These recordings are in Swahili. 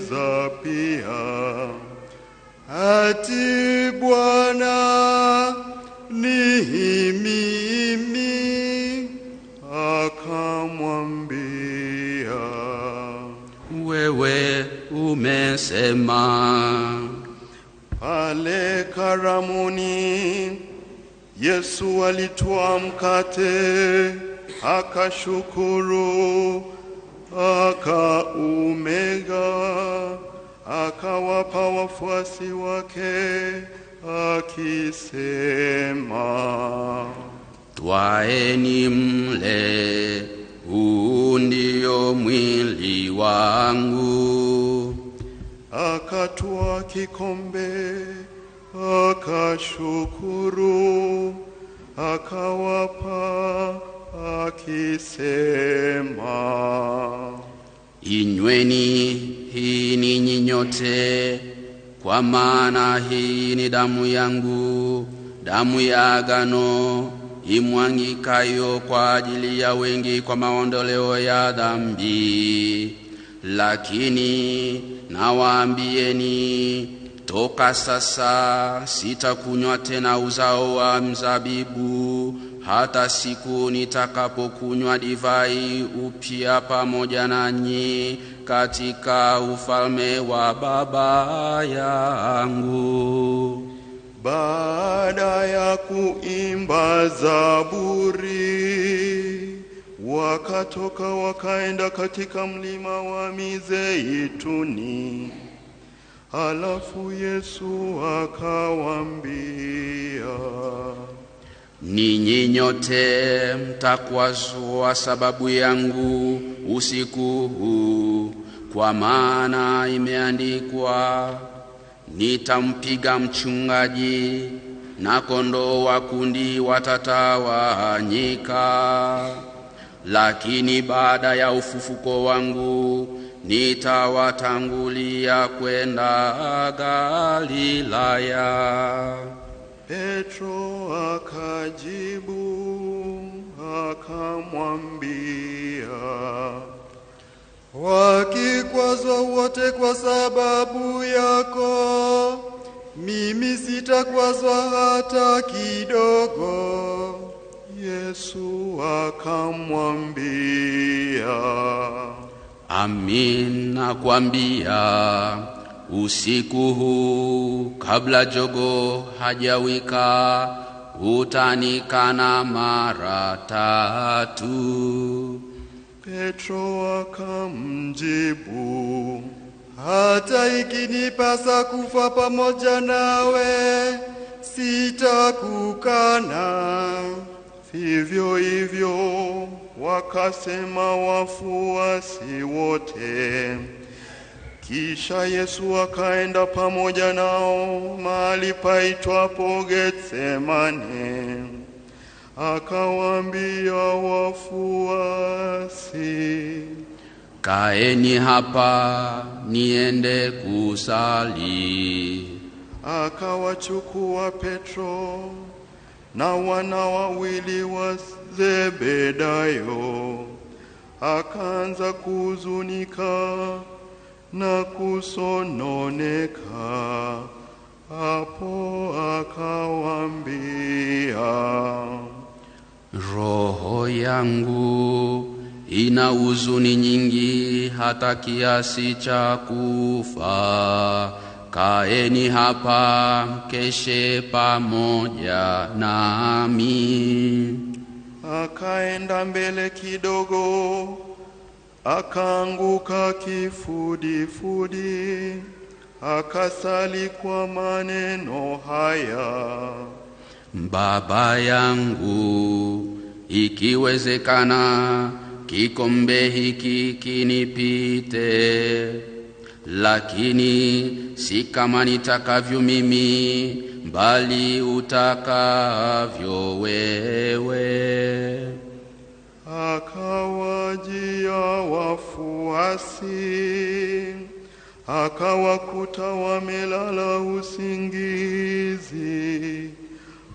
akamuuliza pia, ati Bwana, ni mimi? Akamwambia, wewe umesema. Pale karamuni Yesu alitwaa mkate, akashukuru, akaumega, akawapa wafuasi wake, akisema, twaeni mle, huu ndio mwili wangu. Akatwaa kikombe, akashukuru, akawapa, akisema, inyweni, hii ninyi nyote, kwa maana hii ni damu yangu, damu ya agano, imwangikayo kwa ajili ya wengi kwa maondoleo ya dhambi. Lakini nawaambieni, toka sasa sitakunywa tena uzao wa mzabibu, hata siku nitakapokunywa divai upya pamoja nanyi katika ufalme wa Baba yangu. Baada ya kuimba zaburi, wakatoka wakaenda katika mlima wa Mizeituni. Halafu Yesu akawaambia, ninyi nyote mtakwazwa sababu yangu usiku huu, kwa maana imeandikwa, nitampiga mchungaji na kondoo wa kundi watatawanyika. Lakini baada ya ufufuko wangu nitawatangulia kwenda Galilaya. Petro akajibu akamwambia, wakikwazwa wote kwa sababu yako, mimi sitakwazwa hata kidogo. Yesu akamwambia, amin nakwambia, usiku huu kabla jogoo hajawika, utanikana mara 3. Petro akamjibu, hata ikinipasa kufa pamoja nawe, sitakukana. Vivyo hivyo wakasema wafuasi wote. Kisha Yesu akaenda pamoja nao mahali paitwapo Getsemane. Akawaambia wafuasi, kaeni hapa niende kusali. Akawachukua Petro na wana wawili wa Zebedayo, akaanza kuhuzunika na kusononeka. Hapo akawaambia, roho yangu ina huzuni nyingi hata kiasi cha kufa. Kaeni hapa mkeshe pamoja nami. Akaenda mbele kidogo, akaanguka kifudifudi, akasali kwa maneno haya, Baba yangu, ikiwezekana kikombe hiki kinipite, lakini si kama nitakavyo mimi, bali utakavyo wewe. Akawajia wafuasi, akawakuta wamelala usingizi.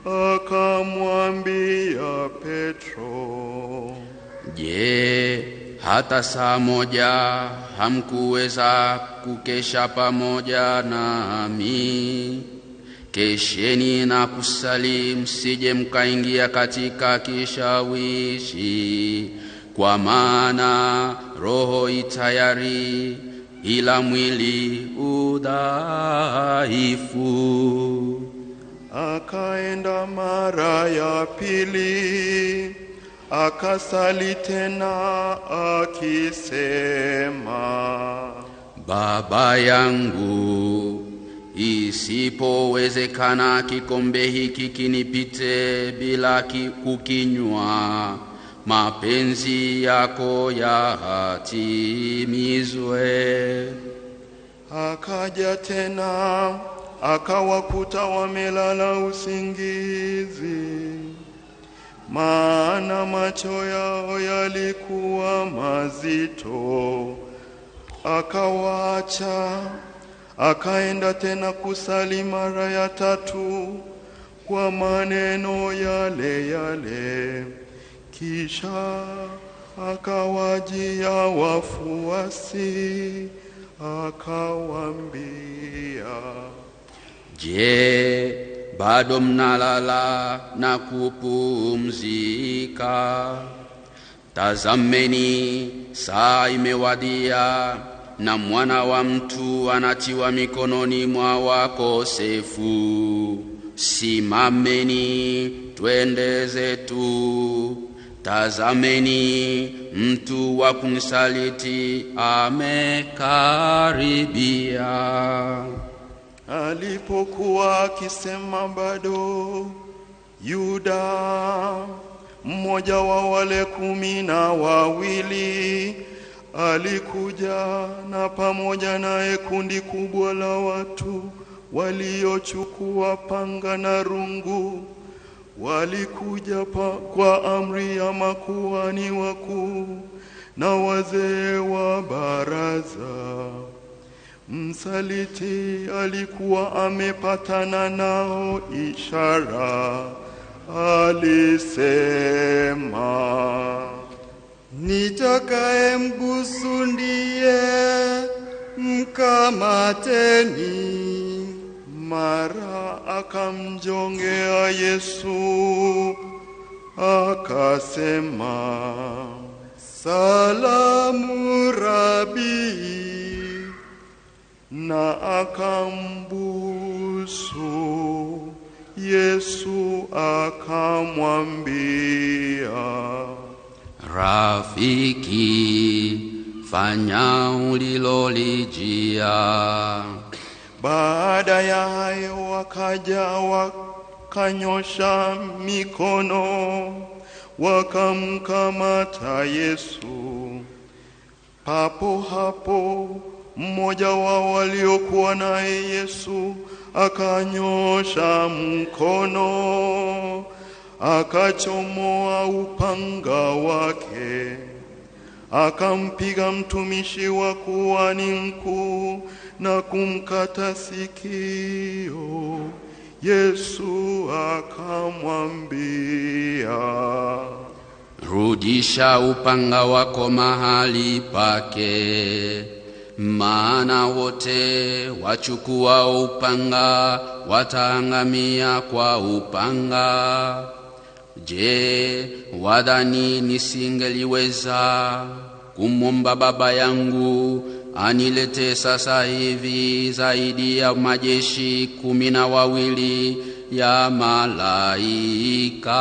Akamwambia Petro, je, hata saa moja hamkuweza kukesha pamoja nami. Kesheni na kusali, msije mkaingia katika kishawishi, kwa maana roho itayari ila mwili udhaifu. Akaenda mara ya pili, akasali tena akisema, Baba yangu, isipowezekana kikombe hiki kinipite bila kukinywa, mapenzi yako yatimizwe. Akaja tena akawakuta wamelala usingizi, maana macho yao yalikuwa mazito. Akawaacha, akaenda tena kusali mara ya tatu kwa maneno yale yale. Kisha akawajia wafuasi, akawaambia, Je, bado mnalala na kupumzika? Tazameni, saa imewadia, na Mwana wa Mtu anatiwa mikononi mwa wakosefu. Simameni, twende zetu. Tazameni, mtu wa kunisaliti amekaribia. Alipokuwa akisema bado, Yuda, mmoja wa wale 12, alikuja, na pamoja naye kundi kubwa la watu waliochukua panga na rungu. Walikuja kwa amri ya makuhani wakuu na wazee wa baraza. Msaliti alikuwa amepatana nao ishara. Alisema, Nitakaye mgusu ndiye, mkamateni. Mara akamjongea Yesu, akasema, Salamu Rabi, na akambusu. Yesu akamwambia, Rafiki, fanya ulilolijia. Baada ya hayo wakaja, wakanyosha mikono, wakamkamata Yesu. Papo hapo mmoja wao waliokuwa naye Yesu akanyosha mkono, akachomoa upanga wake, akampiga mtumishi wa kuhani mkuu na kumkata sikio. Yesu akamwambia, Rudisha upanga wako mahali pake, maana wote wachukua upanga wataangamia kwa upanga. Je, wadhani nisingeliweza kumwomba Baba yangu anilete sasa hivi zaidi ya majeshi 12 ya malaika?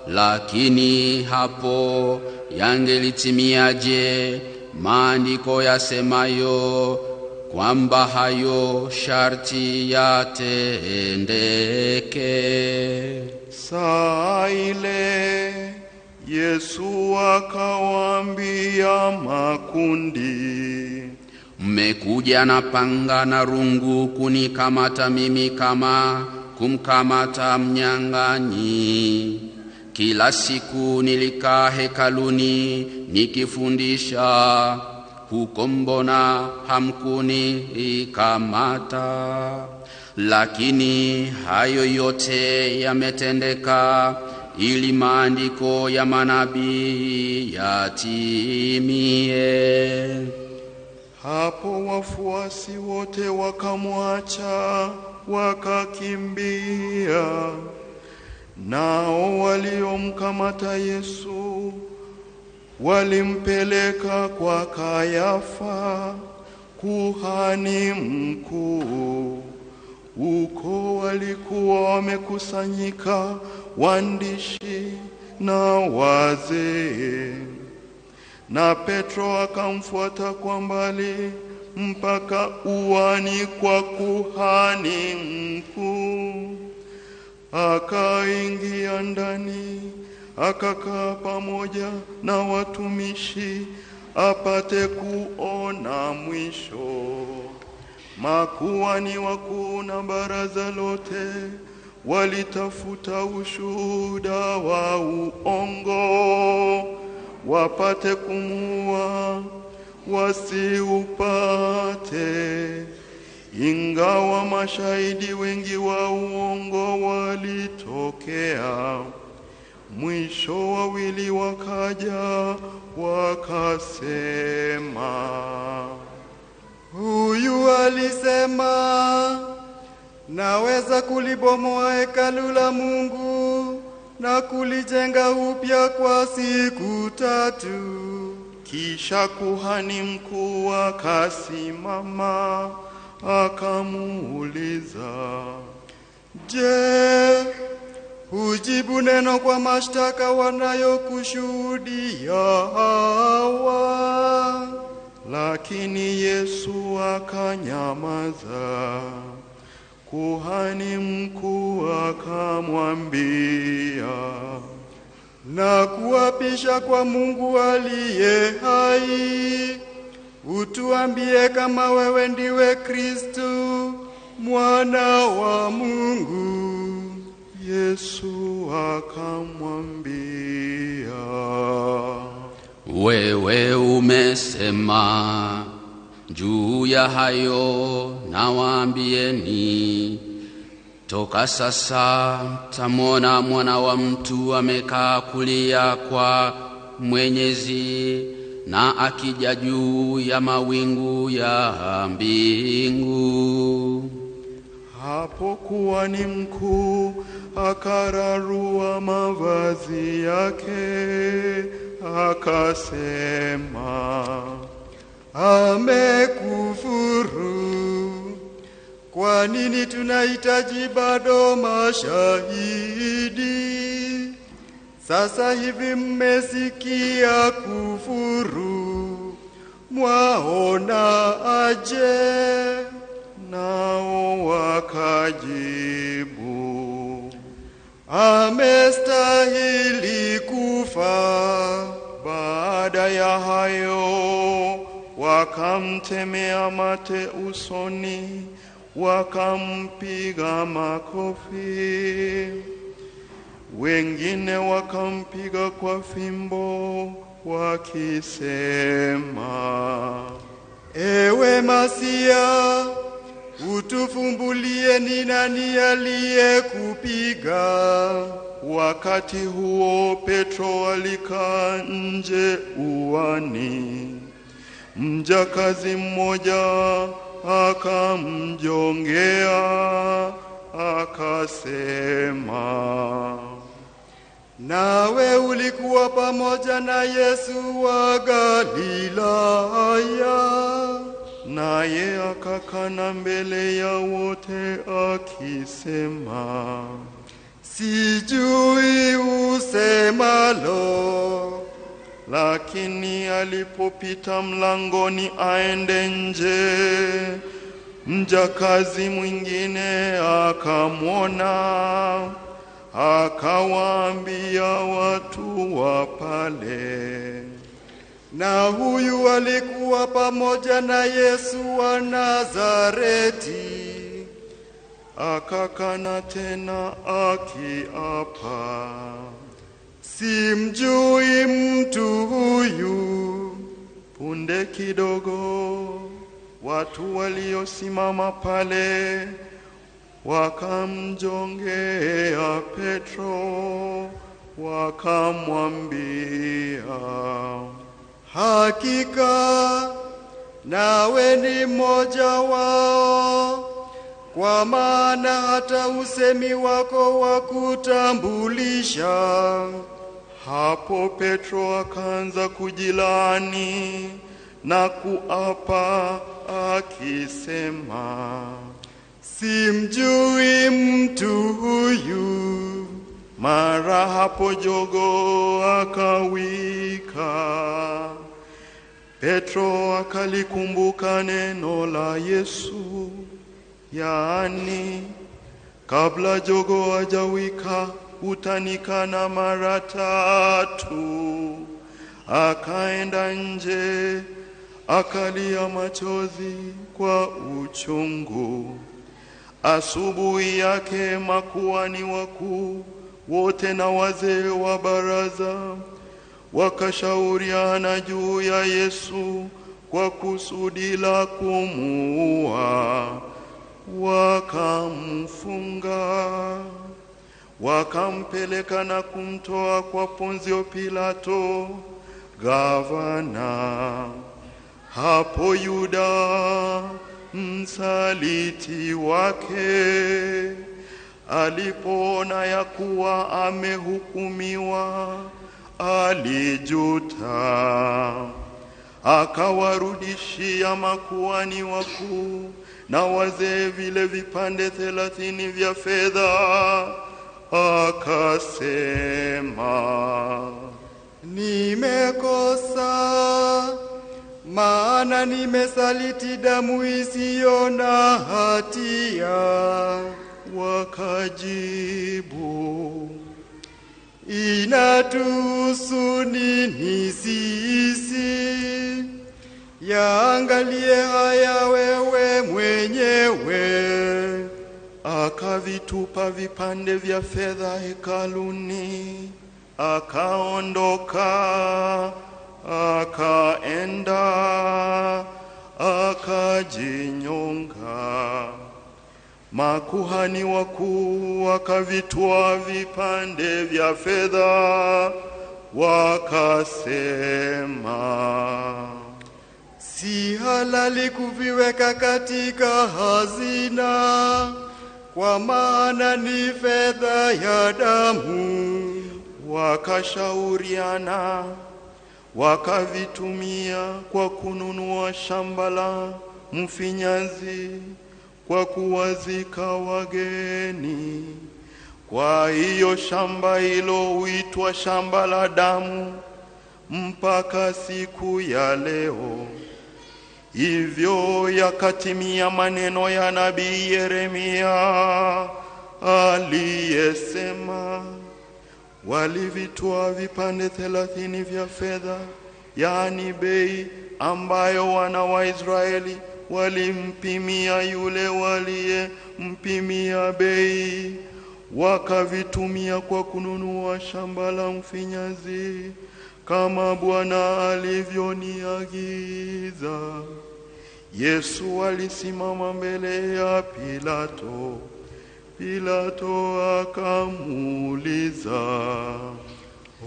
Lakini hapo yangelitimiaje maandiko yasemayo kwamba hayo sharti yatendeke? Saa ile Yesu akawaambia makundi, Mmekuja na panga na rungu kunikamata mimi kama kumkamata mnyang'anyi. Kila siku nilikaa hekaluni nikifundisha, huko mbona hamkunikamata? Lakini hayo yote yametendeka ili maandiko ya manabii yatimie. Hapo wafuasi wote wakamwacha wakakimbia. Nao waliomkamata Yesu walimpeleka kwa Kayafa, kuhani mkuu. Uko walikuwa wamekusanyika waandishi na wazee. Na Petro akamfuata kwa mbali mpaka uani kwa kuhani mkuu. Akaingia ndani, akakaa pamoja na watumishi apate kuona mwisho. Makuhani wakuu na baraza lote walitafuta ushuhuda wa uongo wapate kumuua, wasiupate. Ingawa mashahidi wengi wa uongo walitokea, mwisho wawili wakaja wakasema, huyu alisema, naweza kulibomoa hekalu la Mungu na kulijenga upya kwa siku 3. Kisha kuhani mkuu akasimama akamuuliza, je, hujibu neno kwa mashtaka wanayokushuhudia hawa? Lakini Yesu akanyamaza. Kuhani mkuu akamwambia, na kuapisha kwa Mungu aliye hai, utuambie kama wewe ndiwe Kristo, mwana wa Mungu. Yesu akamwambia, wewe umesema. Juu ya hayo nawaambieni, toka sasa tamwona Mwana wa Mtu amekaa kulia kwa Mwenyezi na akija juu ya mawingu ya mbingu. Hapo kuhani mkuu akararua mavazi yake akasema, amekufuru. Kwa nini tunahitaji bado mashahidi? Sasa hivi mmesikia kufuru, mwaona aje? Nao wakajibu, amestahili kufa. Baada ya hayo wakamtemea mate usoni, wakampiga makofi. Wengine wakampiga kwa fimbo wakisema, ewe Masia, utufumbulie ni nani aliyekupiga? Wakati huo Petro alikaa nje uani. Mjakazi mmoja akamjongea akasema, nawe ulikuwa pamoja na Yesu wa Galilaya. Naye akakana mbele ya wote akisema, sijui usemalo. Lakini alipopita mlangoni aende nje, mjakazi mwingine akamwona, akawaambia watu wa pale, na huyu alikuwa pamoja na Yesu wa Nazareti. Akakana tena akiapa, simjui mtu huyu. Punde kidogo watu waliosimama pale wakamjongea Petro wakamwambia, hakika nawe ni mmoja wao, kwa maana hata usemi wako wa kutambulisha. Hapo Petro akaanza kujilaani na kuapa akisema, simjui mtu huyu. Mara hapo jogoo akawika. Petro akalikumbuka neno la Yesu, yaani, kabla jogoo hajawika utanikana mara 3. Akaenda nje, akalia machozi kwa uchungu. Asubuhi yake makuhani wakuu wote na wazee wa baraza wakashauriana juu ya Yesu kwa kusudi la kumuua. Wakamfunga, wakampeleka na kumtoa kwa Ponsio Pilato gavana. Hapo Yuda msaliti wake alipoona ya kuwa amehukumiwa, alijuta. Akawarudishia makuhani wakuu na wazee vile vipande 30 vya fedha, akasema, nimekosa, maana nimesaliti damu isiyo na hatia. Wakajibu, inatuhusu nini sisi? Yaangalie haya wewe mwenyewe. Akavitupa vipande vya fedha hekaluni, akaondoka, akaenda, akajinyonga. Makuhani wakuu wakavitwaa vipande vya fedha, wakasema, si halali kuviweka katika hazina, kwa maana ni fedha ya damu. Wakashauriana, wakavitumia kwa kununua shamba la mfinyanzi kwa kuwazika wageni. Kwa hiyo shamba hilo huitwa shamba la damu mpaka siku ya leo. Hivyo yakatimia maneno ya nabii Yeremia aliyesema, walivitoa vipande 30 vya fedha, yaani bei ambayo wana wa Israeli walimpimia yule waliyempimia bei, wakavitumia kwa kununua shamba la mfinyanzi kama Bwana alivyoniagiza. Yesu alisimama mbele ya Pilato. Pilato akamuuliza,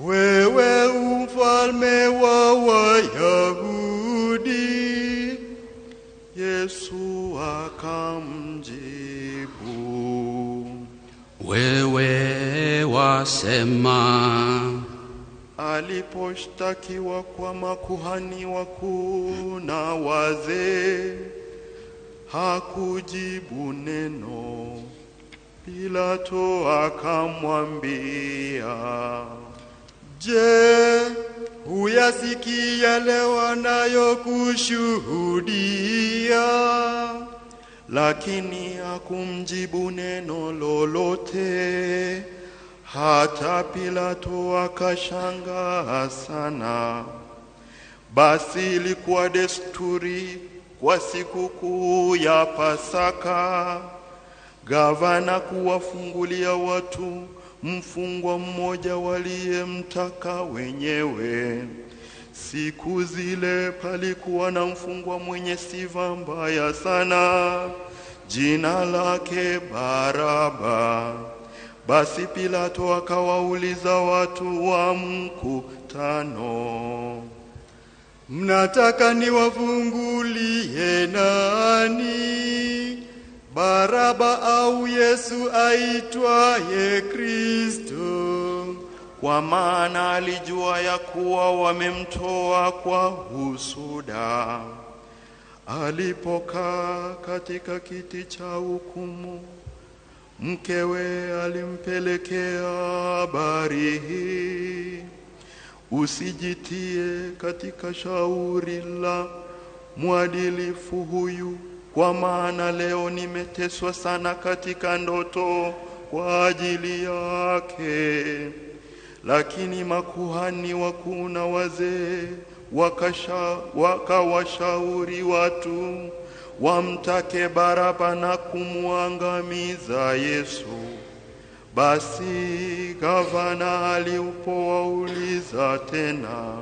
wewe mfalme wa Wayahudi? Yesu akamjibu, wewe wasema. Aliposhtakiwa kwa makuhani wakuu na wazee, hakujibu neno. Pilato akamwambia, je, huyasikia yale wanayokushuhudia? Lakini hakumjibu neno lolote. Hata Pilato akashangaa sana. Basi ilikuwa desturi kwa sikukuu ya Pasaka gavana kuwafungulia watu mfungwa mmoja waliyemtaka wenyewe. Siku zile palikuwa na mfungwa mwenye sifa mbaya sana, jina lake Baraba. Basi Pilato akawauliza watu wa mkutano, mnataka niwafungulie nani? Baraba au Yesu aitwaye Kristo? Kwa maana alijua ya kuwa wamemtoa kwa husuda. Alipokaa katika kiti cha hukumu, mkewe alimpelekea habari hii: usijitie katika shauri la mwadilifu huyu, kwa maana leo nimeteswa sana katika ndoto kwa ajili yake. Lakini makuhani wakuu na wazee wakawashauri watu wamtake Baraba na kumwangamiza Yesu. Basi gavana alipowauliza tena,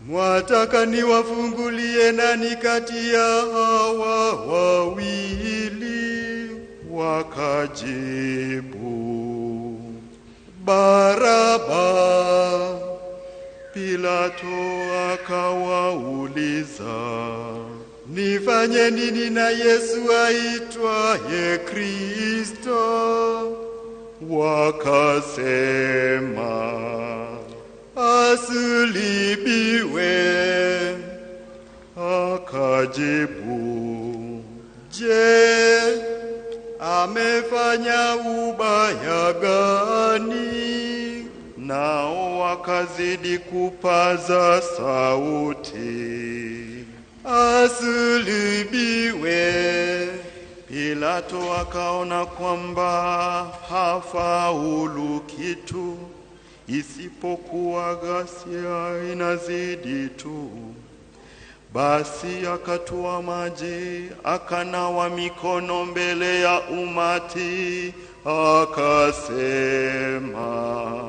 mwataka niwafungulie nani kati ya hawa wawili? Wakajibu, Baraba. Pilato akawauliza, nifanye nini na Yesu aitwaye Kristo? Wakasema, asulubiwe. Akajibu, je, amefanya ubaya gani? Nao wakazidi kupaza sauti, asulubiwe. Pilato akaona kwamba hafaulu kitu, isipokuwa ghasia inazidi tu. Basi akatoa maji, akanawa mikono mbele ya umati, akasema,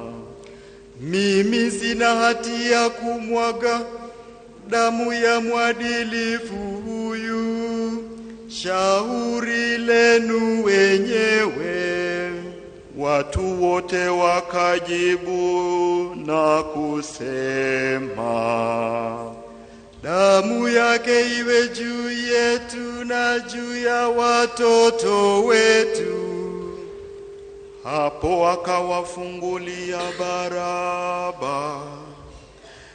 mimi sina hatia kumwaga damu ya mwadilifu huyu. Shauri lenu wenyewe. Watu wote wakajibu na kusema, damu yake iwe juu yetu na juu ya watoto wetu. Hapo akawafungulia Baraba,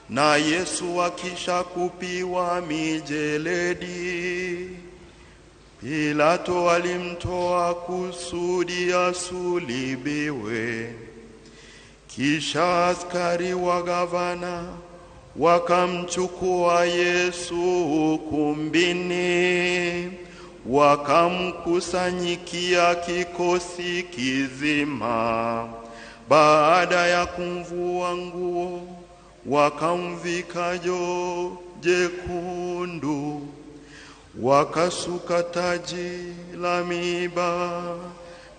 na Yesu akisha kupiwa mijeledi, Pilato alimtoa kusudi asulubiwe. Kisha askari wa gavana wakamchukua Yesu ukumbini, wakamkusanyikia kikosi kizima. Baada ya kumvua nguo, wakamvika joho jekundu, wakasuka taji la miiba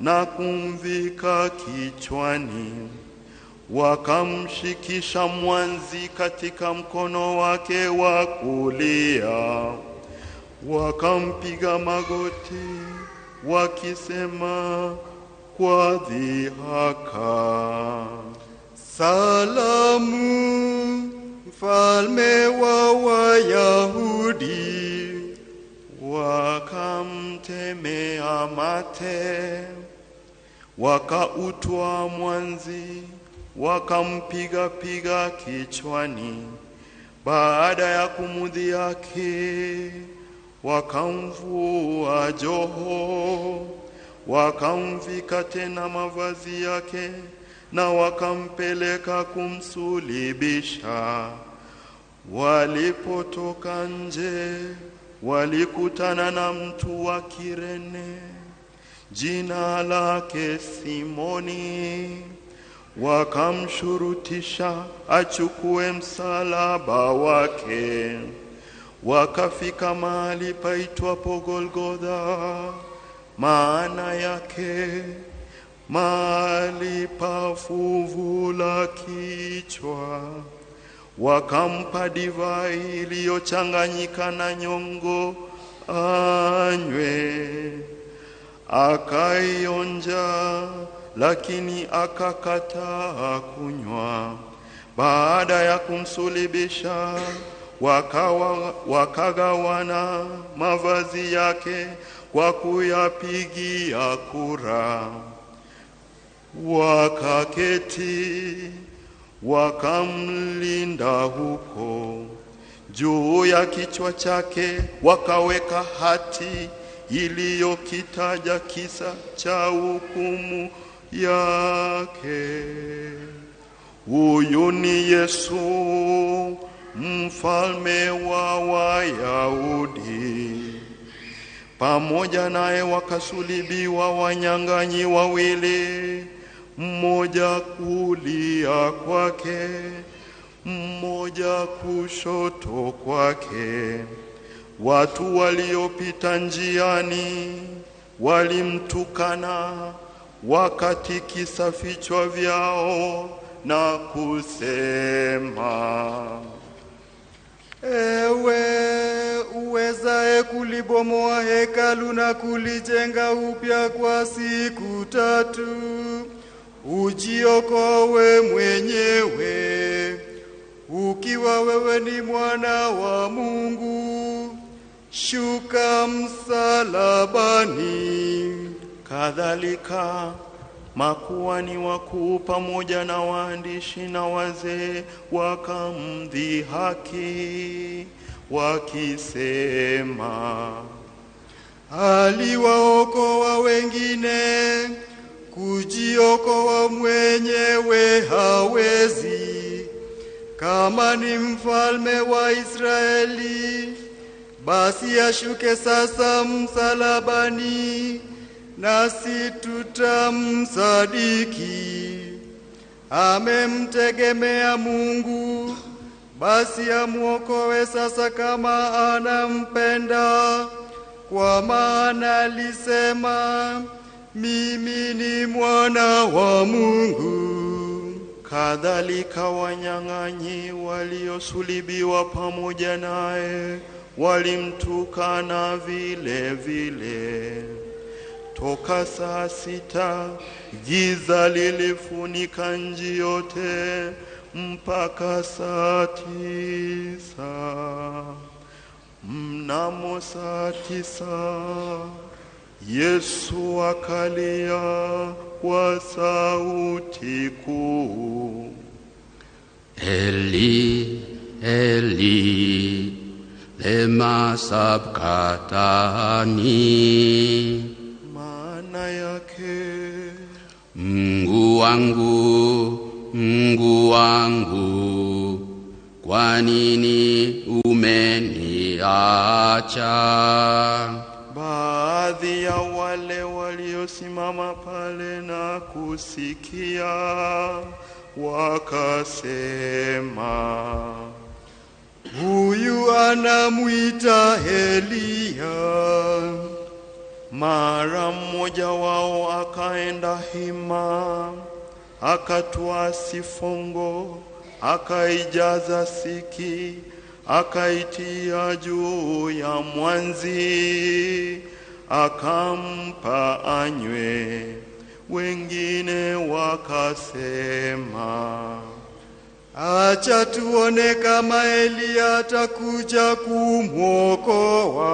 na kumvika kichwani. Wakamshikisha mwanzi katika mkono wake wa kulia, wakampiga magoti wakisema kwa dhihaka, salamu, mfalme wa Wayahudi. Wakamtemea mate, wakautwa mwanzi, wakampiga kichwani. Baada ya kumudhiaki, wakamvua joho, wakamvika tena mavazi yake, na wakampeleka kumsulibisha. Walipotoka nje, walikutana na mtu wa Kirene, jina lake Simoni. Wakamshurutisha achukue msalaba wake. Wakafika mahali paitwapo Golgotha, maana yake mahali pa fuvu la kichwa. Wakampa divai iliyochanganyika na nyongo anywe, akaionja lakini akakataa kunywa. Baada ya kumsulibisha, wakagawana mavazi yake kwa kuyapigia kura. Wakaketi wakamlinda huko. Juu ya kichwa chake wakaweka hati iliyokitaja kisa cha hukumu yake. Huyu ni Yesu, mfalme wa Wayahudi. Pamoja naye wakasulibiwa wanyang'anyi wawili, mmoja kulia kwake, mmoja kushoto kwake. Watu waliopita njiani walimtukana, wakatikisa vichwa vyao na kusema, ewe uwezaye kulibomoa hekalu na kulijenga upya kwa siku 3, ujiokoe mwenyewe. Ukiwa wewe ni mwana wa Mungu, shuka msalabani. Kadhalika makuhani wakuu pamoja na waandishi na wazee wakamdhihaki wakisema, aliwaokoa wengine, kujiokoa mwenyewe hawezi. Kama ni mfalme wa Israeli, basi ashuke sasa msalabani, nasi tutamsadiki. Amemtegemea Mungu, basi amuokoe sasa kama anampenda, kwa maana alisema, mimi ni mwana wa Mungu. Kadhalika wanyang'anyi waliosulibiwa pamoja naye walimtukana vile vile. Toka saa 6 giza lilifunika nchi yote mpaka saa 9. Mnamo saa 9 Yesu akalia kwa sauti kuu, Eli, Eli, lema sabachthani. maana yake, Mungu wangu, Mungu wangu, kwa nini umeniacha? Baadhi ya wale waliosimama pale na kusikia wakasema, huyu anamuita Elia. Mara mmoja wao akaenda hima, akatwaa sifongo, akaijaza siki, akaitia juu ya mwanzi, akampa anywe. Wengine wakasema, acha tuone kama Elia atakuja kumwokoa.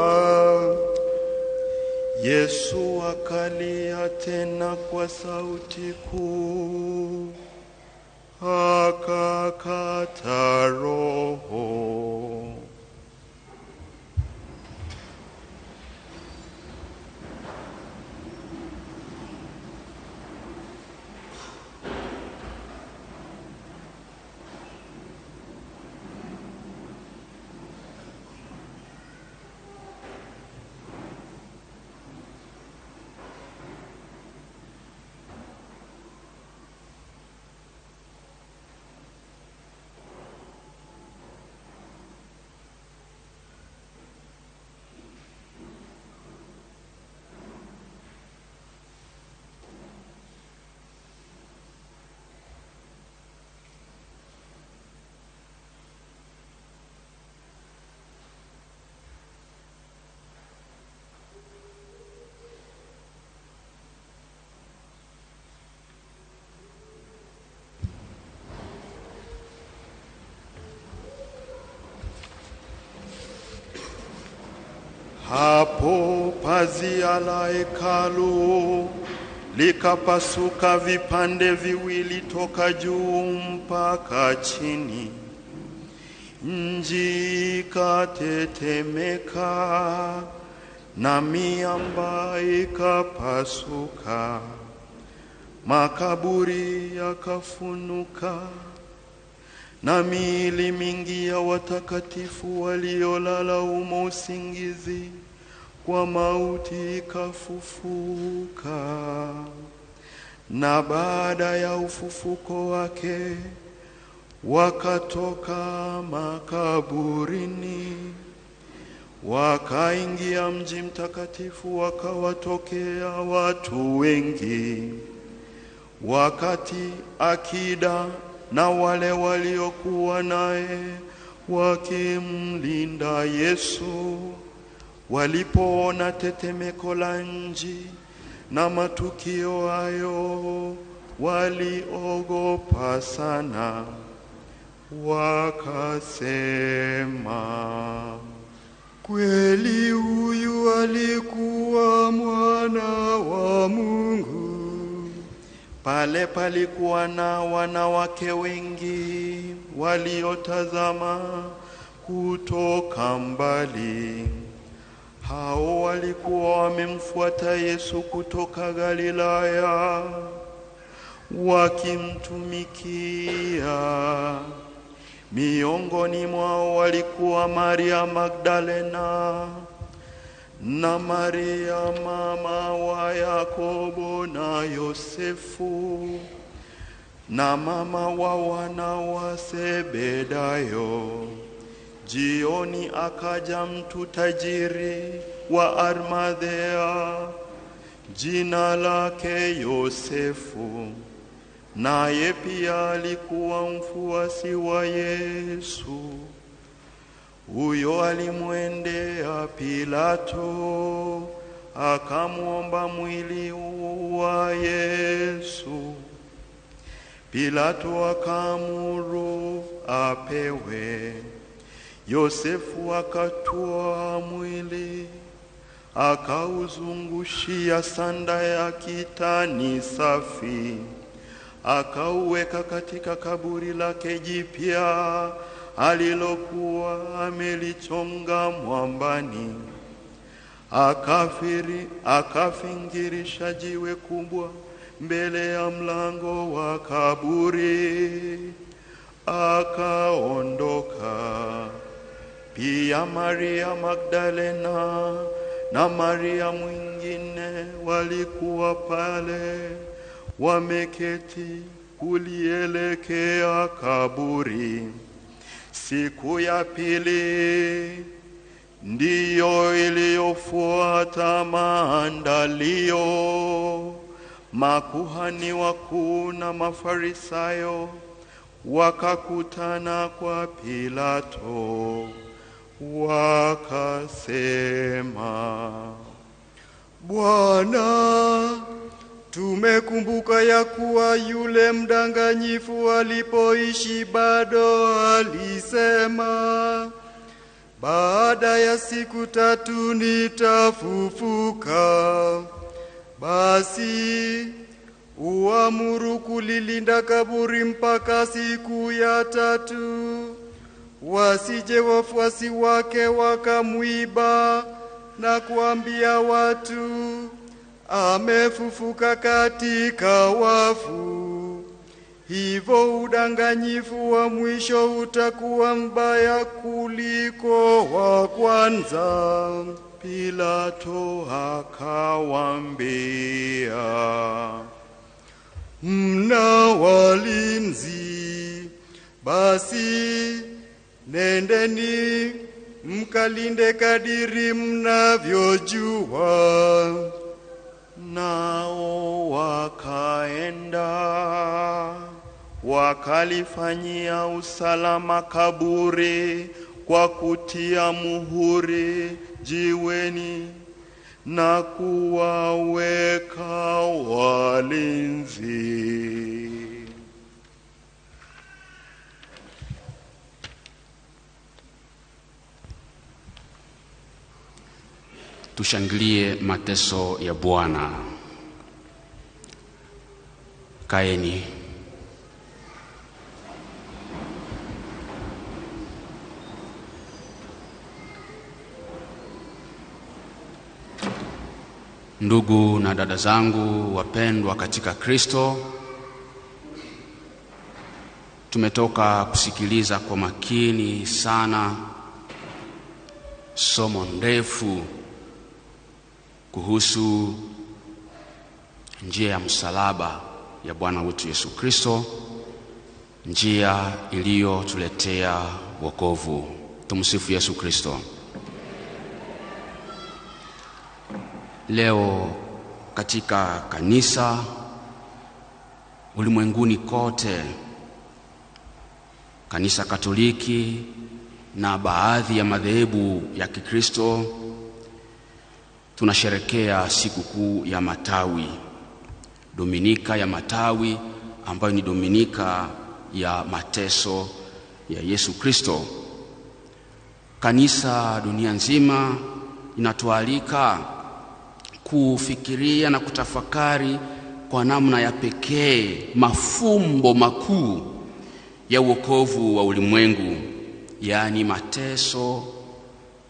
Yesu akalia tena kwa sauti kuu, akakata roho. pazia la hekalu likapasuka vipande viwili toka juu mpaka chini. Nchi ikatetemeka na miamba ikapasuka. Makaburi yakafunuka na miili mingi ya watakatifu waliolala humo usingizi kwa mauti ikafufuka. Na baada ya ufufuko wake wakatoka makaburini, wakaingia mji mtakatifu, wakawatokea watu wengi. Wakati akida na wale waliokuwa naye wakimlinda Yesu walipoona tetemeko la nchi na matukio hayo, waliogopa sana, wakasema, kweli huyu alikuwa mwana wa Mungu. Pale palikuwa na wanawake wengi waliotazama kutoka mbali. Hao walikuwa wamemfuata Yesu kutoka Galilaya wakimtumikia. Miongoni mwao walikuwa Maria Magdalena na Maria mama wa Yakobo na Yosefu na mama wa wana wa Zebedayo. Jioni akaja mtu tajiri wa Arimathea, jina lake Yosefu, naye pia alikuwa mfuasi wa Yesu. Huyo alimwendea Pilato akamwomba mwili wa Yesu. Pilato akaamuru apewe. Yosefu akatoa mwili, akauzungushia sanda ya kitani safi, akauweka katika kaburi lake jipya alilokuwa amelichonga mwambani. Akafingirisha jiwe kubwa mbele ya mlango wa kaburi, akaondoka. Pia Maria Magdalena na Maria mwingine walikuwa pale wameketi kulielekea kaburi. Siku ya pili ndiyo iliyofuata maandalio. Makuhani wakuu na Mafarisayo wakakutana kwa Pilato, wakasema, Bwana, tumekumbuka ya kuwa yule mdanganyifu alipoishi bado alisema, baada ya siku 3 nitafufuka. Basi uamuru kulilinda kaburi mpaka siku ya 3, wasije wafuasi wake wakamwiba na kuambia watu, amefufuka katika wafu. Hivyo udanganyifu wa mwisho utakuwa mbaya kuliko wa kwanza. Pilato akawaambia, mna walinzi, basi nendeni mkalinde kadiri mnavyojua. Nao wakaenda wakalifanyia usalama kaburi kwa kutia muhuri jiweni na kuwaweka walinzi. Tushangilie mateso ya Bwana. Kaeni. Ndugu na dada zangu wapendwa katika Kristo, tumetoka kusikiliza kwa makini sana somo ndefu kuhusu njia ya msalaba ya Bwana wetu Yesu Kristo, njia iliyotuletea wokovu. Tumsifu Yesu Kristo. Leo katika kanisa ulimwenguni kote, kanisa Katoliki na baadhi ya madhehebu ya Kikristo, tunasherehekea siku kuu ya Matawi, Dominika ya Matawi, ambayo ni Dominika ya mateso ya Yesu Kristo. Kanisa dunia nzima inatualika kufikiria na kutafakari kwa namna ya pekee mafumbo makuu ya wokovu wa ulimwengu, yaani mateso,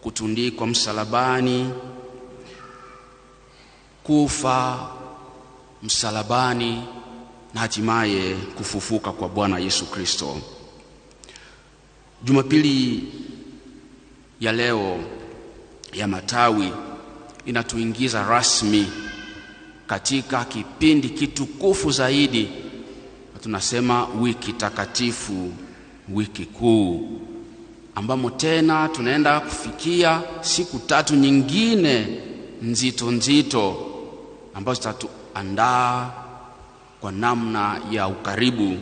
kutundikwa msalabani, kufa msalabani na hatimaye kufufuka kwa Bwana Yesu Kristo. Jumapili ya leo ya Matawi inatuingiza rasmi katika kipindi kitukufu zaidi, tunasema wiki takatifu, wiki kuu, ambamo tena tunaenda kufikia siku tatu nyingine nzito ambazo zitatuandaa kwa namna ya ukaribu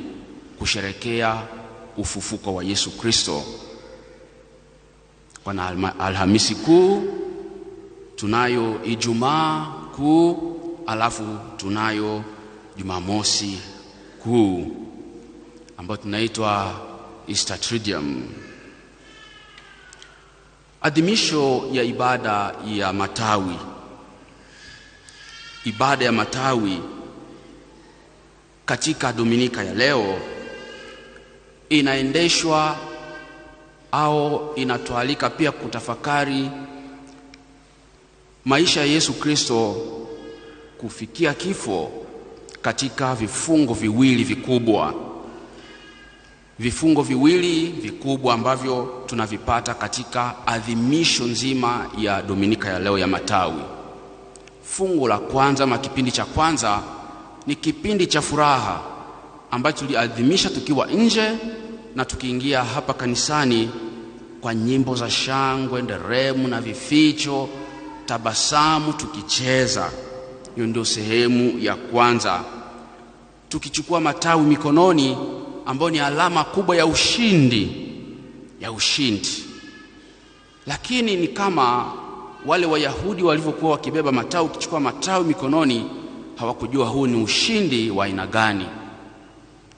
kusherekea ufufuko wa Yesu Kristo. Kwa Alhamisi Kuu tunayo Ijumaa Kuu, alafu tunayo Jumamosi Kuu ambayo tunaitwa Easter Triduum. Adhimisho ya ibada ya Matawi. Ibada ya Matawi katika Dominika ya leo inaendeshwa au inatualika pia kutafakari maisha ya Yesu Kristo kufikia kifo katika vifungo viwili vikubwa. Vifungo viwili vikubwa ambavyo tunavipata katika adhimisho nzima ya Dominika ya leo ya Matawi. Fungu la kwanza ama kipindi cha kwanza ni kipindi cha furaha ambacho tuliadhimisha tukiwa nje na tukiingia hapa kanisani kwa nyimbo za shangwe, nderemo na vificho, tabasamu, tukicheza. Hiyo ndio sehemu ya kwanza, tukichukua matawi mikononi, ambayo ni alama kubwa ya ushindi, Lakini ni kama wale Wayahudi walivyokuwa wakibeba matawi, ukichukua matawi mikononi, hawakujua huu ni ushindi wa aina gani.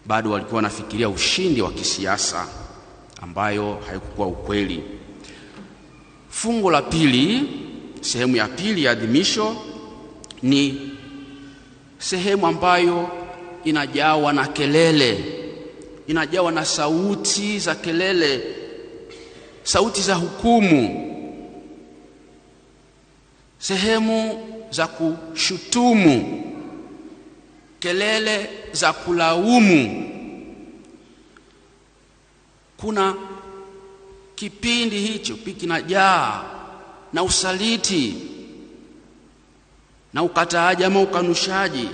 Bado walikuwa wanafikiria ushindi wa kisiasa, ambayo haikuwa ukweli. Fungu la pili, sehemu ya pili ya adhimisho, ni sehemu ambayo inajawa na kelele, inajawa na sauti za kelele, sauti za hukumu, sehemu za kushutumu, kelele za kulaumu. Kuna kipindi hicho kinajaa na usaliti na ukataaji ama ukanushaji,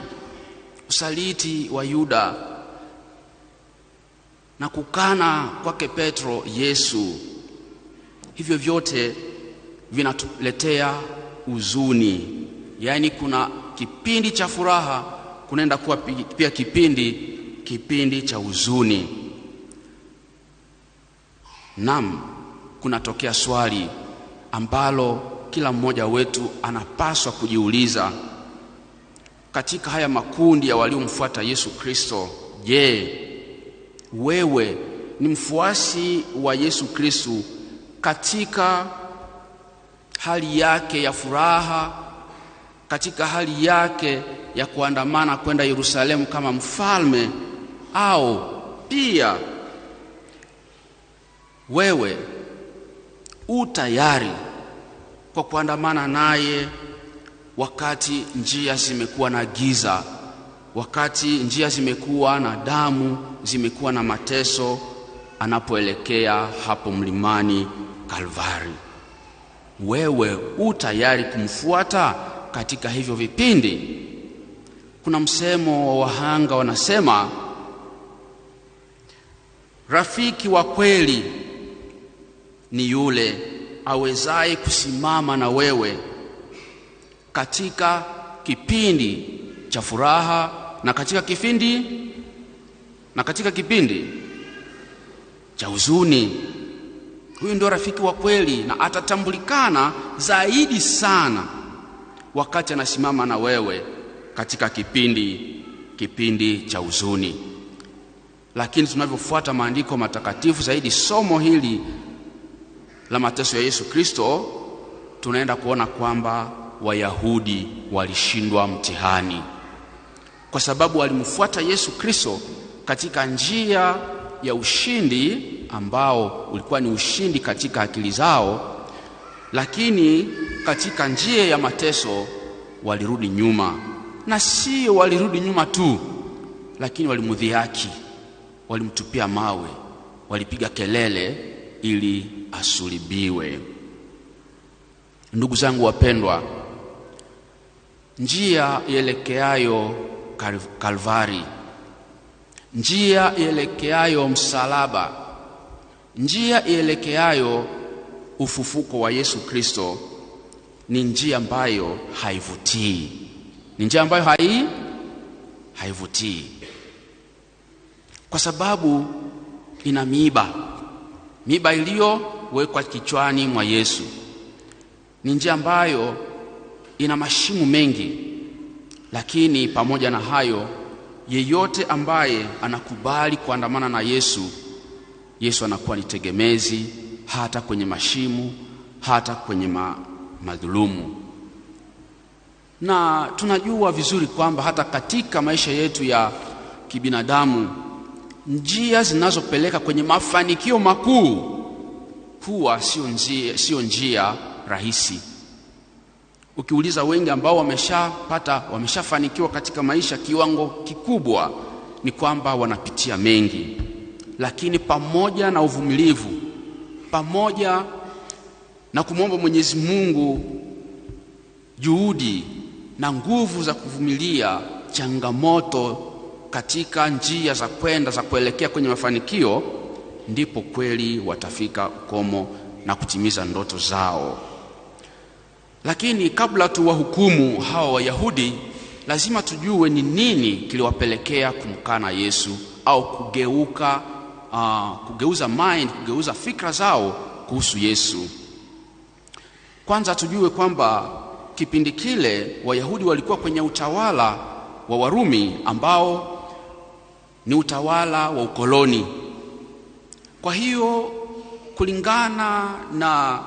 usaliti wa Yuda na kukana kwake Petro Yesu. Hivyo vyote vinatuletea huzuni. Yaani kuna kipindi cha furaha, kunaenda kuwa pia kipindi cha huzuni. Naam, kunatokea swali ambalo kila mmoja wetu anapaswa kujiuliza katika haya makundi ya waliomfuata Yesu Kristo. Je, wewe ni mfuasi wa Yesu Kristo katika hali yake ya furaha, katika hali yake ya kuandamana kwenda Yerusalemu kama mfalme, au pia wewe tayari kwa kuandamana naye wakati njia zimekuwa na giza, wakati njia zimekuwa na damu, zimekuwa na mateso, anapoelekea hapo mlimani Kalvari? Wewe tayari kumfuata katika hivyo vipindi? Kuna msemo wa wahanga wanasema, rafiki wa kweli ni yule awezaye kusimama na wewe katika kipindi cha furaha na katika kipindi cha huzuni. Huyu ndio rafiki wa kweli, na atatambulikana zaidi sana wakati anasimama na wewe katika kipindi cha huzuni. Lakini tunavyofuata maandiko matakatifu, zaidi somo hili la mateso ya Yesu Kristo, tunaenda kuona kwamba Wayahudi walishindwa mtihani, kwa sababu walimfuata Yesu Kristo katika njia ya ushindi ambao ulikuwa ni ushindi katika akili zao, lakini katika njia ya mateso walirudi nyuma. Na sio walirudi nyuma tu, lakini walimdhihaki, walimtupia mawe, walipiga kelele ili asulubiwe. Ndugu zangu wapendwa, njia ielekeayo Kalvari, njia ielekeayo msalaba, njia ielekeayo ufufuko wa Yesu Kristo ni njia ambayo haivutii. Ni njia ambayo haivutii kwa sababu ina miiba iliyowekwa kichwani mwa Yesu. Ni njia ambayo ina mashimo mengi, lakini pamoja na hayo, yeyote ambaye anakubali kuandamana na Yesu anakuwa ni tegemezi, hata kwenye mashimo, hata kwenye madhulumu. Na tunajua vizuri kwamba hata katika maisha yetu ya kibinadamu, njia zinazopeleka kwenye mafanikio makuu huwa sio njia rahisi. Ukiuliza wengi ambao wameshafanikiwa katika maisha kiwango kikubwa, ni kwamba wanapitia mengi, lakini pamoja na uvumilivu, pamoja na kumwomba Mwenyezi Mungu juhudi na nguvu za kuvumilia changamoto katika njia za kuelekea kwenye mafanikio, ndipo kweli watafika ukomo na kutimiza ndoto zao. Lakini kabla tuwahukumu hawa Wayahudi, lazima tujue ni nini kiliwapelekea kumkana Yesu, au kugeuza fikra zao kuhusu Yesu. Kwanza tujue kwamba kipindi kile Wayahudi walikuwa kwenye utawala wa Warumi, ambao ni utawala wa ukoloni. Kwa hiyo kulingana na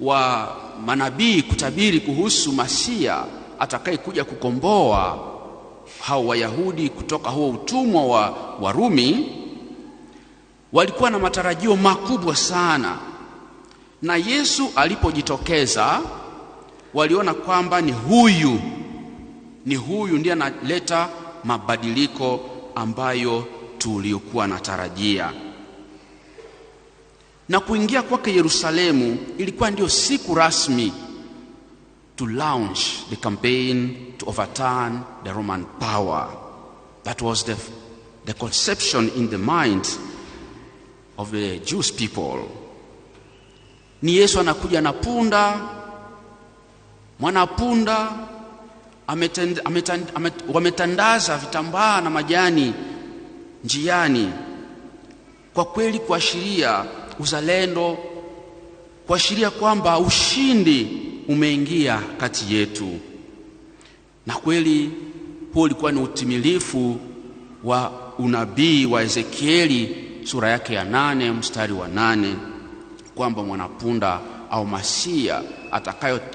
wa manabii kutabiri kuhusu Masia atakaye kuja kukomboa hao Wayahudi kutoka huo utumwa wa Warumi, walikuwa na matarajio makubwa sana. Na Yesu alipojitokeza, waliona kwamba ni huyu ndiye analeta mabadiliko ambayo tuliokuwa natarajia. Na kuingia kwake Yerusalemu ilikuwa ndio siku rasmi to launch the campaign to overturn the Roman power. That was the conception in the mind of the Jewish people. Ni Yesu anakuja na punda, mwanapunda, wametandaza vitambaa na majani njiani, kwa kweli kuashiria uzalendo, kuashiria kwamba ushindi umeingia kati yetu. Na kweli huo ulikuwa ni utimilifu wa unabii wa Ezekieli sura yake ya 8 mstari wa 8, kwamba mwanapunda au Masia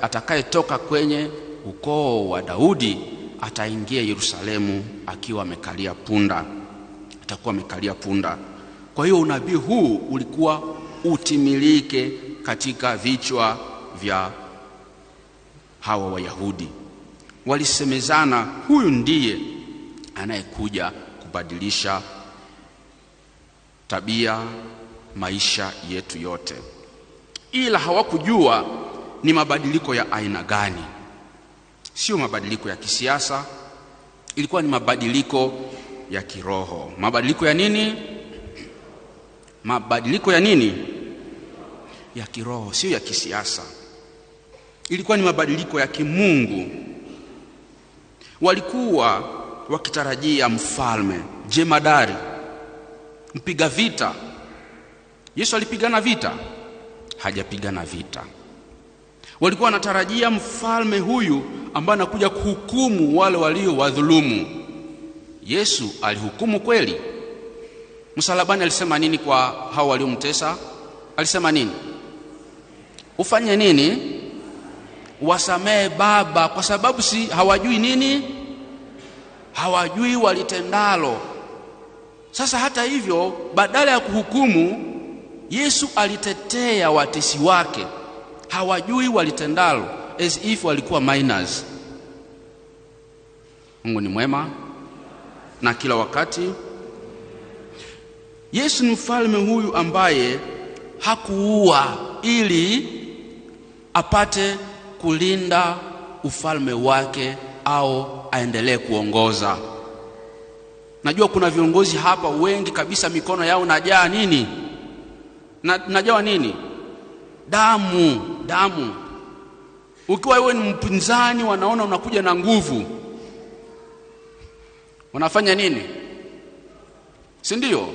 atakayetoka kwenye ukoo wa Daudi ataingia Yerusalemu akiwa amekalia punda, atakuwa amekalia punda. Kwa hiyo unabii huu ulikuwa utimilike katika vichwa vya hawa Wayahudi. Walisemezana, huyu ndiye anayekuja kubadilisha tabia, maisha yetu yote. Ila hawakujua ni mabadiliko ya aina gani. Sio mabadiliko ya kisiasa, ilikuwa ni mabadiliko ya kiroho. Mabadiliko ya nini? Mabadiliko ya nini? Ya kiroho, sio ya kisiasa. Ilikuwa ni mabadiliko ya kimungu. Walikuwa wakitarajia mfalme jemadari, mpiga vita. Yesu alipigana vita? Hajapigana vita. Walikuwa wanatarajia mfalme huyu ambaye anakuja kuhukumu wale walio wadhulumu. Yesu alihukumu kweli? Msalabani alisema nini kwa hao waliomtesa? Alisema nini? Ufanye nini? Wasamehe Baba, kwa sababu si hawajui nini? Hawajui walitendalo. Sasa hata hivyo, badala ya kuhukumu, Yesu alitetea watesi wake. Hawajui walitendalo, as if walikuwa minors. Mungu ni mwema na kila wakati. Yesu ni mfalme huyu ambaye hakuua ili apate kulinda ufalme wake au aendelee kuongoza. Najua kuna viongozi hapa wengi kabisa mikono yao najaa nini? Najawa nini? Damu. Ukiwa wewe ni mpinzani, wanaona unakuja na nguvu, wanafanya nini? Si ndio?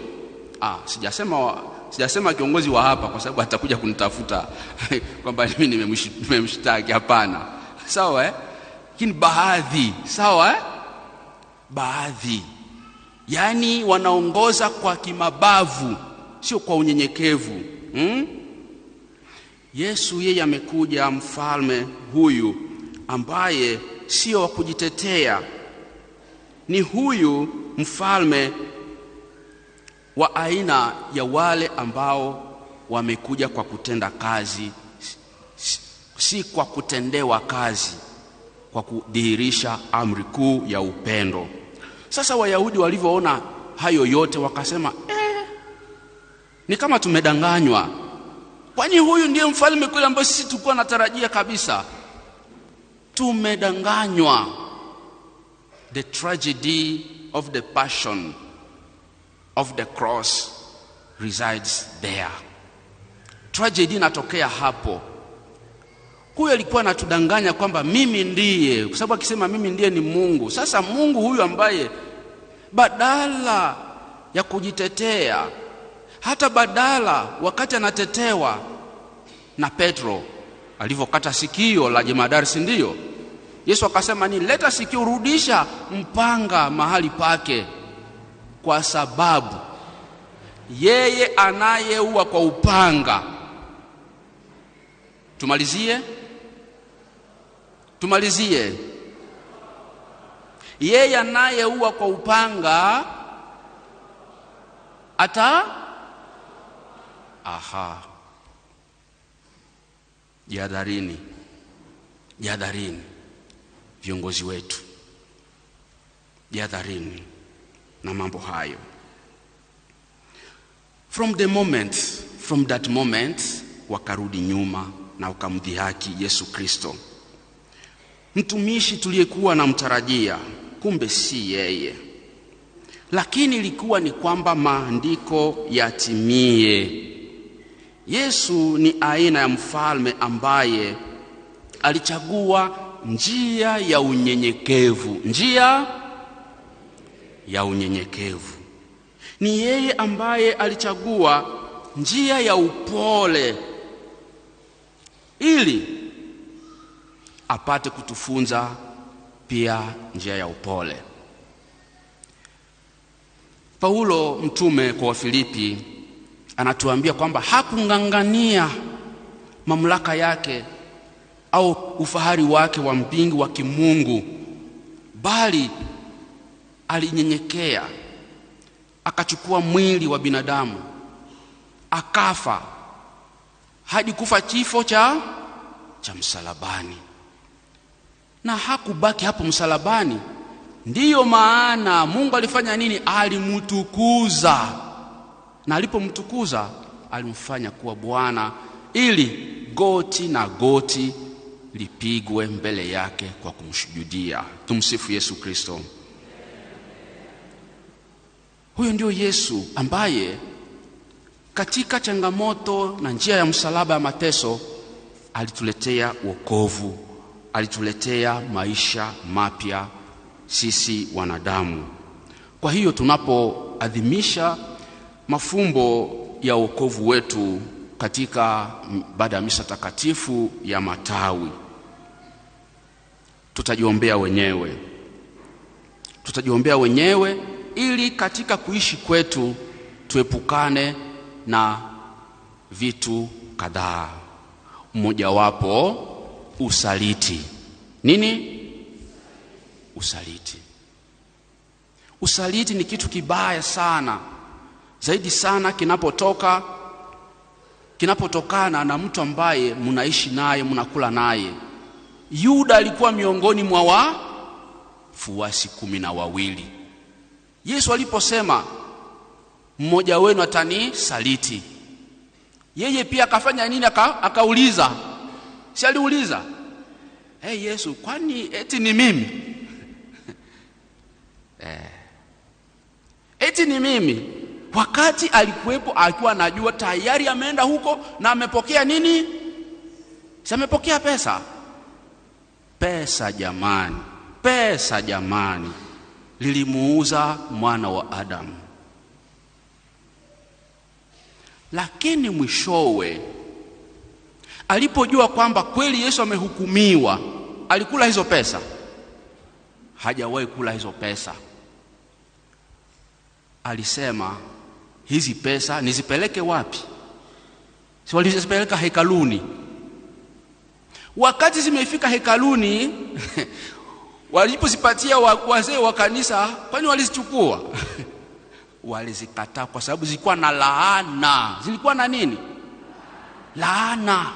Sijasema kiongozi wa hapa kwa sababu atakuja kunitafuta kwamba mimi nimemshtaki, hapana. Sawa Lakini baadhi, sawa baadhi, yani wanaongoza kwa kimabavu, sio kwa unyenyekevu. Yesu yeye amekuja, mfalme huyu ambaye sio wa kujitetea. Ni huyu mfalme wa aina ya wale ambao wamekuja kwa kutenda kazi, si kwa kutendewa kazi, kwa kudhihirisha amri kuu ya upendo. Sasa Wayahudi walivyoona hayo yote wakasema, ni kama tumedanganywa. Kwani huyu ndiye mfalme kule ambaye sisi tulikuwa natarajia kabisa? Tumedanganywa. The tragedy of the passion of the cross resides there. Tragedy inatokea hapo. Huyu alikuwa anatudanganya kwamba mimi ndiye, kwa sababu akisema mimi ndiye ni Mungu. Sasa Mungu huyu ambaye badala ya kujitetea, hata badala wakati anatetewa na Petro alivyokata sikio la jemadari, si ndio? Yesu akasema ni leta sikio, rudisha mpanga mahali pake, kwa sababu yeye anayeua kwa upanga. Tumalizie. Yeye anayeua kwa upanga Jihadharini viongozi wetu, jihadharini na mambo hayo. From that moment wakarudi nyuma na wakamdhihaki Yesu Kristo, mtumishi tuliyekuwa na mtarajia, kumbe si yeye. Lakini ilikuwa ni kwamba maandiko yatimie. Yesu ni aina ya mfalme ambaye alichagua njia ya unyenyekevu. Ni yeye ambaye alichagua njia ya upole ili apate kutufunza pia njia ya upole. Paulo mtume kwa Wafilipi anatuambia kwamba hakungangania mamlaka yake au ufahari wake wa mbingu wa kimungu, bali alinyenyekea, akachukua mwili wa binadamu, akafa hadi kufa kifo cha msalabani. Na hakubaki hapo msalabani. Ndiyo maana Mungu alifanya nini? Alimtukuza. Na alipomtukuza alimfanya kuwa Bwana, ili goti na goti lipigwe mbele yake kwa kumshuhudia. Tumsifu Yesu Kristo. Huyo ndio Yesu ambaye katika changamoto na njia ya msalaba ya mateso alituletea wokovu, alituletea maisha mapya sisi wanadamu. Kwa hiyo tunapoadhimisha mafumbo ya wokovu wetu katika baada ya misa takatifu ya matawi, tutajiombea wenyewe ili katika kuishi kwetu tuepukane na vitu kadhaa. Mmoja wapo usaliti. Nini? Usaliti. Usaliti ni kitu kibaya sana, zaidi sana kinapotokana na mtu ambaye mnaishi naye, mnakula naye. Yuda alikuwa miongoni mwa wafuasi 12. Yesu aliposema mmoja wenu atanisaliti, yeye pia akafanya nini? Akauliza. Si aliuliza, Yesu, kwani eti ni mimi? Eti ni mimi? Wakati alikuwepo akiwa anajua tayari ameenda huko na amepokea nini? Si amepokea pesa? Pesa jamani lilimuuza mwana wa Adamu. Lakini mwishowe alipojua kwamba kweli Yesu amehukumiwa, alikula hizo pesa? Hajawahi kula hizo pesa. Alisema, hizi pesa nizipeleke wapi? Si walizipeleka hekaluni. Wakati zimefika hekaluni walipozipatia wazee wa kanisa, kwani walizichukua? Walizikataa kwa sababu zilikuwa na laana. Zilikuwa na nini? Laana.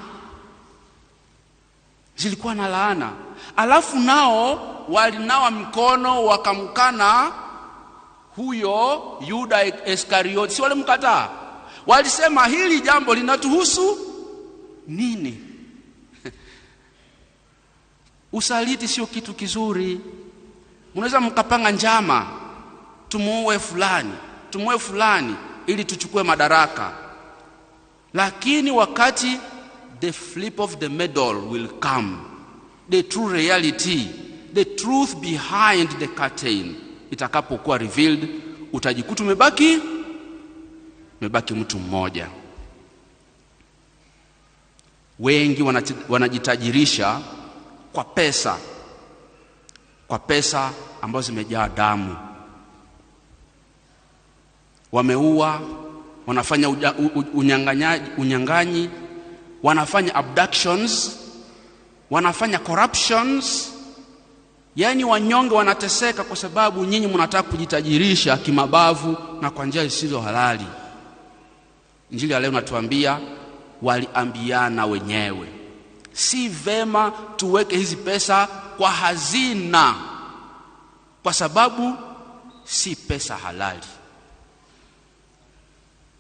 Zilikuwa na laana. Alafu nao walinawa mikono wakamkana huyo Yuda Iskarioti. Si walimkataa? Walisema hili jambo linatuhusu nini? Usaliti sio kitu kizuri. Unaweza mkapanga njama, tumuue fulani ili tuchukue madaraka. Lakini wakati the flip of the medal will come, the true reality, the truth behind the curtain itakapokuwa revealed, utajikuta umebaki mtu mmoja. Wengi wanajitajirisha kwa pesa ambazo zimejaa damu. Wameua, wanafanya unyang'anyi, wanafanya abductions, wanafanya corruptions. Yaani wanyonge wanateseka kwa sababu nyinyi mnataka kujitajirisha kimabavu na kwa njia zisizo halali. Injili ya leo natuambia waliambiana wenyewe. Si vema tuweke hizi pesa kwa hazina, kwa sababu si pesa halali.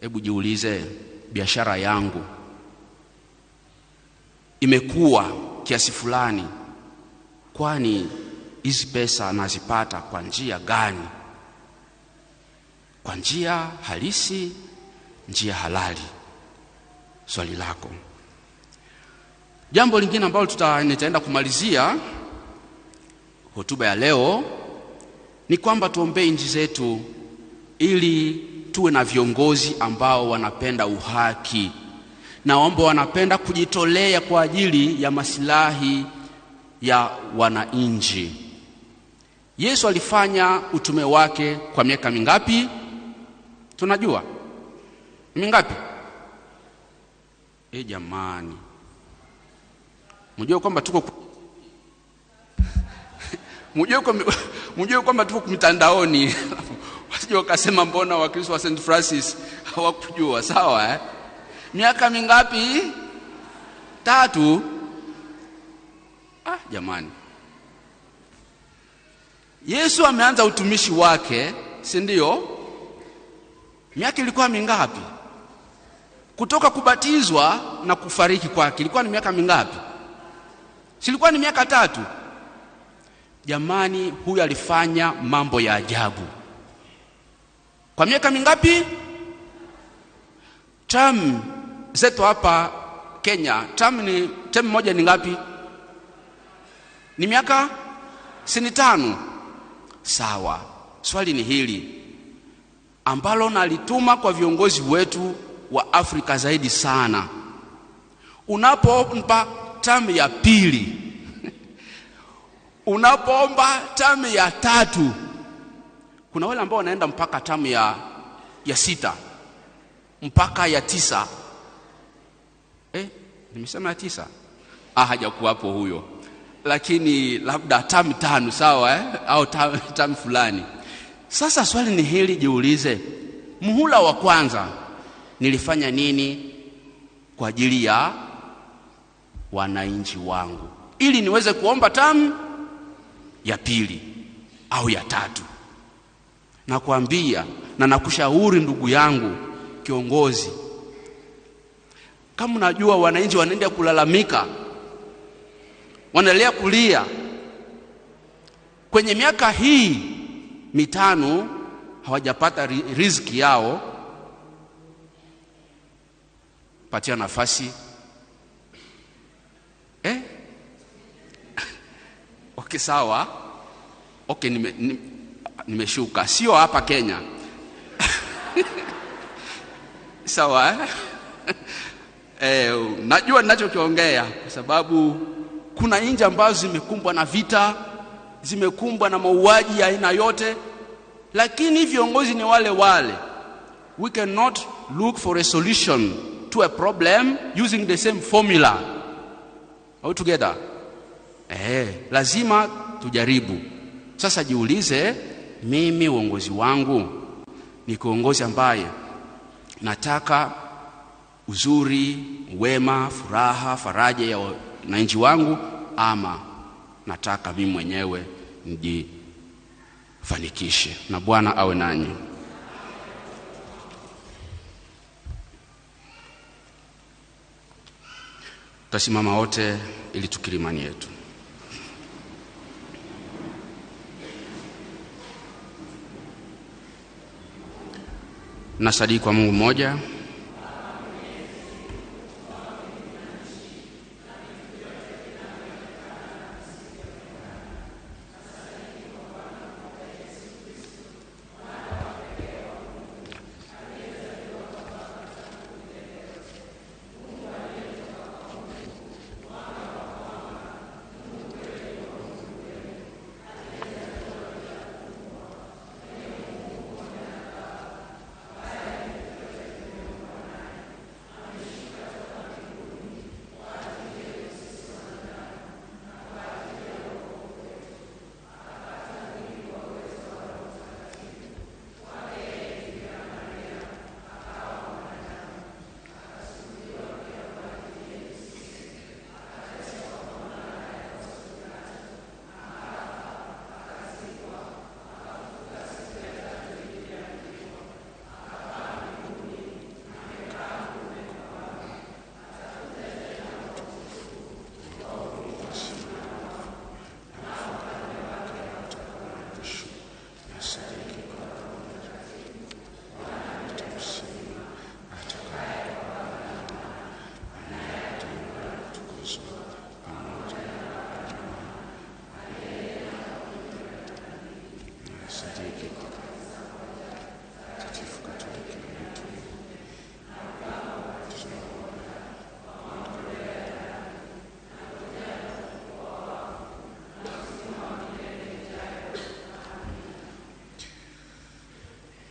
Hebu jiulize, biashara yangu imekuwa kiasi fulani, kwani hizi pesa nazipata kwa njia gani? Kwa njia halisi, njia halali? Swali lako. Jambo lingine ambalo nitaenda kumalizia hotuba ya leo ni kwamba tuombee nchi zetu ili tuwe na viongozi ambao wanapenda uhaki na ambao wanapenda kujitolea kwa ajili ya maslahi ya wananchi. Yesu alifanya utume wake kwa miaka mingapi? Tunajua mingapi? Jamani, Mjue kwamba tuko mjue kwamba tuko mtandaoni. Wasije wakasema mbona Wakristo wa St. Francis hawakujua. Sawa Miaka mingapi? 3. Jamani. Yesu ameanza utumishi wake, si ndio? Miaka ilikuwa mingapi? Kutoka kubatizwa na kufariki kwake ilikuwa ni miaka mingapi? Silikuwa ni miaka 3. Jamani, huyu alifanya mambo ya ajabu. Kwa miaka mingapi? Term zetu hapa Kenya, term moja ni ngapi? Ni miaka 5. Sawa. Swali ni hili ambalo nalituma kwa viongozi wetu wa Afrika zaidi sana. Unapompa term ya 2, unapoomba term ya 3, kuna wale ambao wanaenda mpaka term ya 6 mpaka ya 9. Nimesema ya 9? Hajakuwa hapo huyo. Lakini labda term 5, sawa au term fulani. Sasa swali ni hili, jiulize, muhula wa kwanza nilifanya nini kwa ajili ya wananchi wangu ili niweze kuomba term ya 2 au ya 3? Nakwambia na nakushauri ndugu yangu kiongozi, kama unajua wananchi wanaenda kulalamika, wanaendelea kulia kwenye miaka hii 5 hawajapata riziki yao, patia nafasi. Okay, sawa. Okay, nimeshuka, sio hapa Kenya. Sawa najua ninachokiongea kwa sababu kuna nchi ambazo zimekumbwa na vita, zimekumbwa na mauaji ya aina yote, lakini viongozi ni wale wale. We cannot look for a solution to a problem using the same formula. All together. Lazima tujaribu. Sasa jiulize, mimi uongozi wangu ni kiongozi ambaye nataka uzuri, wema, furaha, faraja ya wananchi wangu, ama nataka mimi mwenyewe nijifanikishe? Na Bwana awe nanyi. Tasimama wote ili tukiri imani yetu. Nasadiki kwa Mungu mmoja,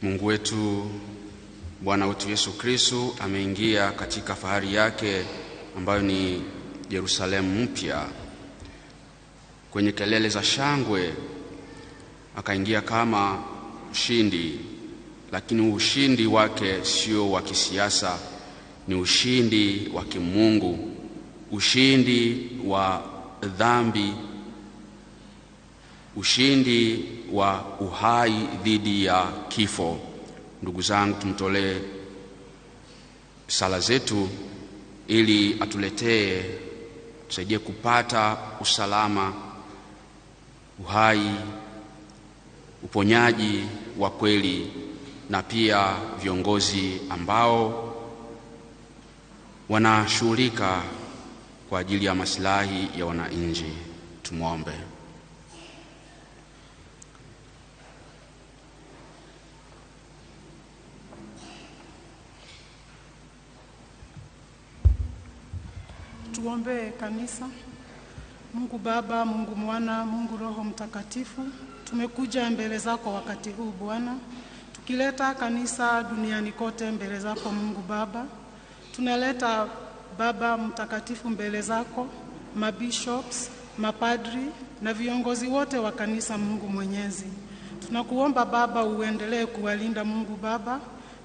Mungu wetu, Bwana wetu Yesu Kristo ameingia katika fahari yake ambayo ni Yerusalemu mpya. Kwenye kelele za shangwe akaingia kama mshindi, lakini ushindi wake sio wa kisiasa, ni ushindi wa kimungu, ushindi wa dhambi, ushindi wa uhai dhidi ya kifo. Ndugu zangu, tumtolee sala zetu ili atuletee, tusaidie kupata usalama, uhai, uponyaji wa kweli, na pia viongozi ambao wanashughulika kwa ajili ya maslahi ya wananchi. Tumwombe. Tuombe kanisa. Mungu Baba, Mungu Mwana, Mungu Roho Mtakatifu, tumekuja mbele zako wakati huu Bwana, tukileta kanisa duniani kote mbele zako Mungu Baba. Tunaleta Baba Mtakatifu mbele zako mabishops, mapadri na viongozi wote wa kanisa Mungu Mwenyezi. Tunakuomba Baba uendelee kuwalinda Mungu Baba,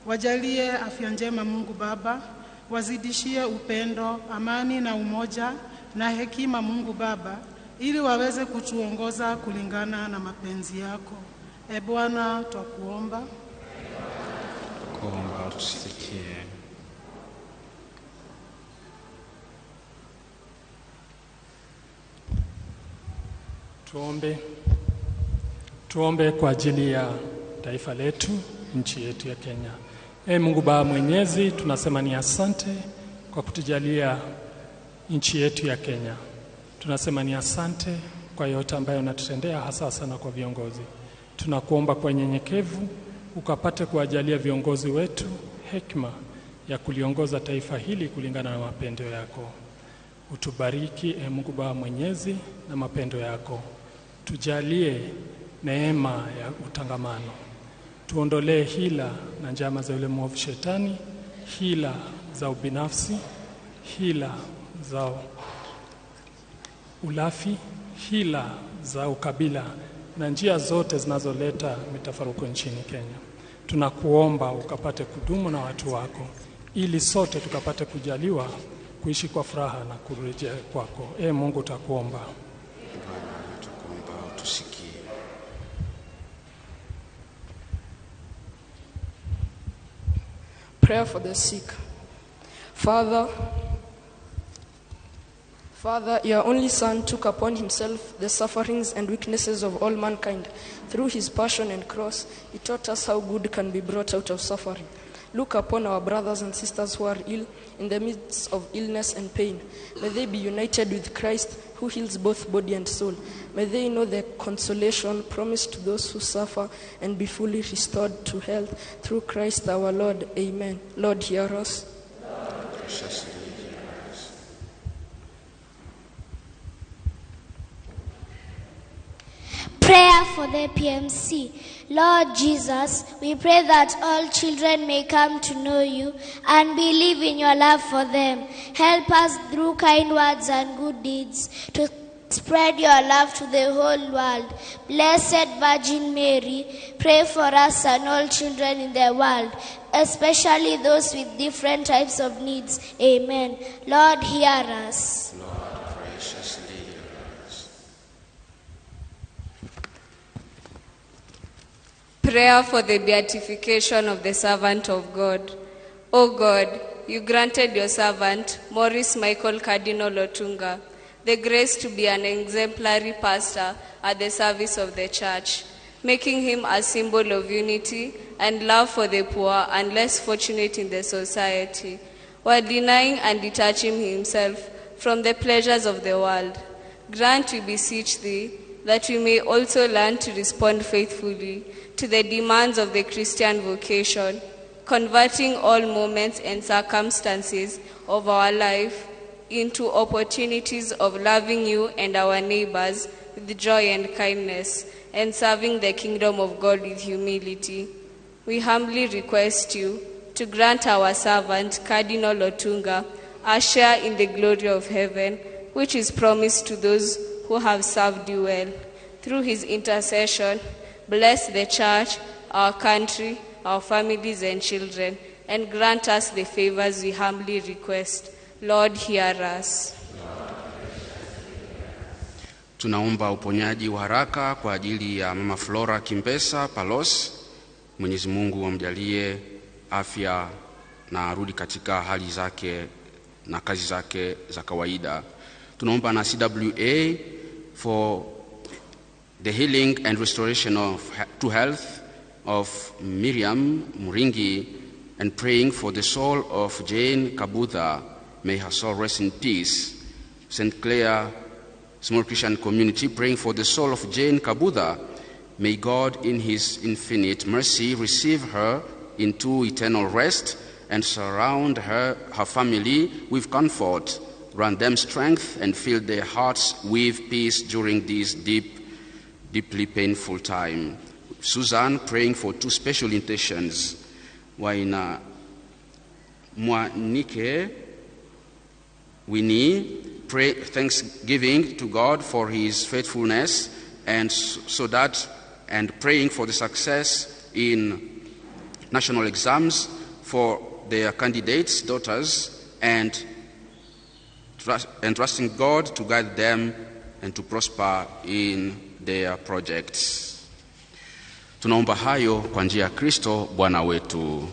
wajalie afya njema Mungu Baba, wazidishie upendo, amani na umoja na hekima Mungu Baba, ili waweze kutuongoza kulingana na mapenzi yako. Bwana, twakuomba. Kuomba tusikie. Tuombe kwa ajili ya taifa letu, nchi yetu ya Kenya. Mungu Baba Mwenyezi, tunasema ni asante kwa kutujalia nchi yetu ya Kenya. Tunasema ni asante kwa yote ambayo unatutendea, hasa sana kwa viongozi. Tunakuomba kwa nyenyekevu ukapate kuwajalia viongozi wetu hekima ya kuliongoza taifa hili kulingana na mapendo yako. Utubariki Mungu Baba Mwenyezi na mapendo yako. Tujalie neema ya utangamano. Tuondolee hila na njama za yule mwovu shetani, hila za ubinafsi, hila za ulafi, hila za ukabila na njia zote zinazoleta mitafaruko nchini Kenya. Tunakuomba ukapate kudumu na watu wako, ili sote tukapate kujaliwa kuishi kwa furaha na kurejea kwako. Mungu takuomba. Tukuomba tusikie. Prayer for the sick. Father, your only Son took upon himself the sufferings and weaknesses of all mankind. Through his passion and cross, he taught us how good can be brought out of suffering. Look upon our brothers and sisters who are ill in the midst of illness and pain. May they be united with Christ, who heals both body and soul. May they know the consolation promised to those who suffer and be fully restored to health through Christ our Lord. Amen. Lord, hear us. Prayer for the PMC. Lord Jesus, we pray that all children may come to know you and believe in your love for them. Help us through kind words and good deeds to spread your love to the whole world. Blessed Virgin Mary, pray for us and all children in the world, especially those with different types of needs. Amen. Lord, hear us. Lord, graciously hear us. Prayer for the beatification of the servant of God. O God, you granted your servant, Maurice Michael Cardinal Otunga, the grace to be an exemplary pastor at the service of the church, making him a symbol of unity and love for the poor and less fortunate in the society, while denying and detaching himself from the pleasures of the world. Grant, we beseech thee, that we may also learn to respond faithfully to the demands of the Christian vocation, converting all moments and circumstances of our life into opportunities of loving you and our neighbors with joy and kindness, and serving the kingdom of God with humility. We humbly request you to grant our servant, Cardinal Otunga, a share in the glory of heaven, which is promised to those who have served you well. Through his intercession, bless the church, our country, our families and children, and grant us the favors we humbly request. Lord, hear us. Tunaomba uponyaji wa haraka kwa ajili ya Mama Flora Kimbesa Palos. Mwenyezi Mungu amjalie afya na arudi katika hali zake na kazi zake za kawaida. Tunaomba na CWA for the healing and restoration to health of Miriam Muringi, and praying for the soul of Jane Kabudha. May her soul rest in peace. St. Clair Small Christian Community, praying for the soul of Jane Kabudha. May God in his infinite mercy receive her into eternal rest and surround her family with comfort, grant them strength and fill their hearts with peace during this deeply painful time. Susan, praying for two special intentions. Waina Mwanike Winnie, pray thanksgiving to God for his faithfulness, and praying for the success in national exams for their candidates' daughters, and trusting God to guide them and to prosper in their projects. Tunaomba hayo kwa njia ya Kristo Bwana wetu.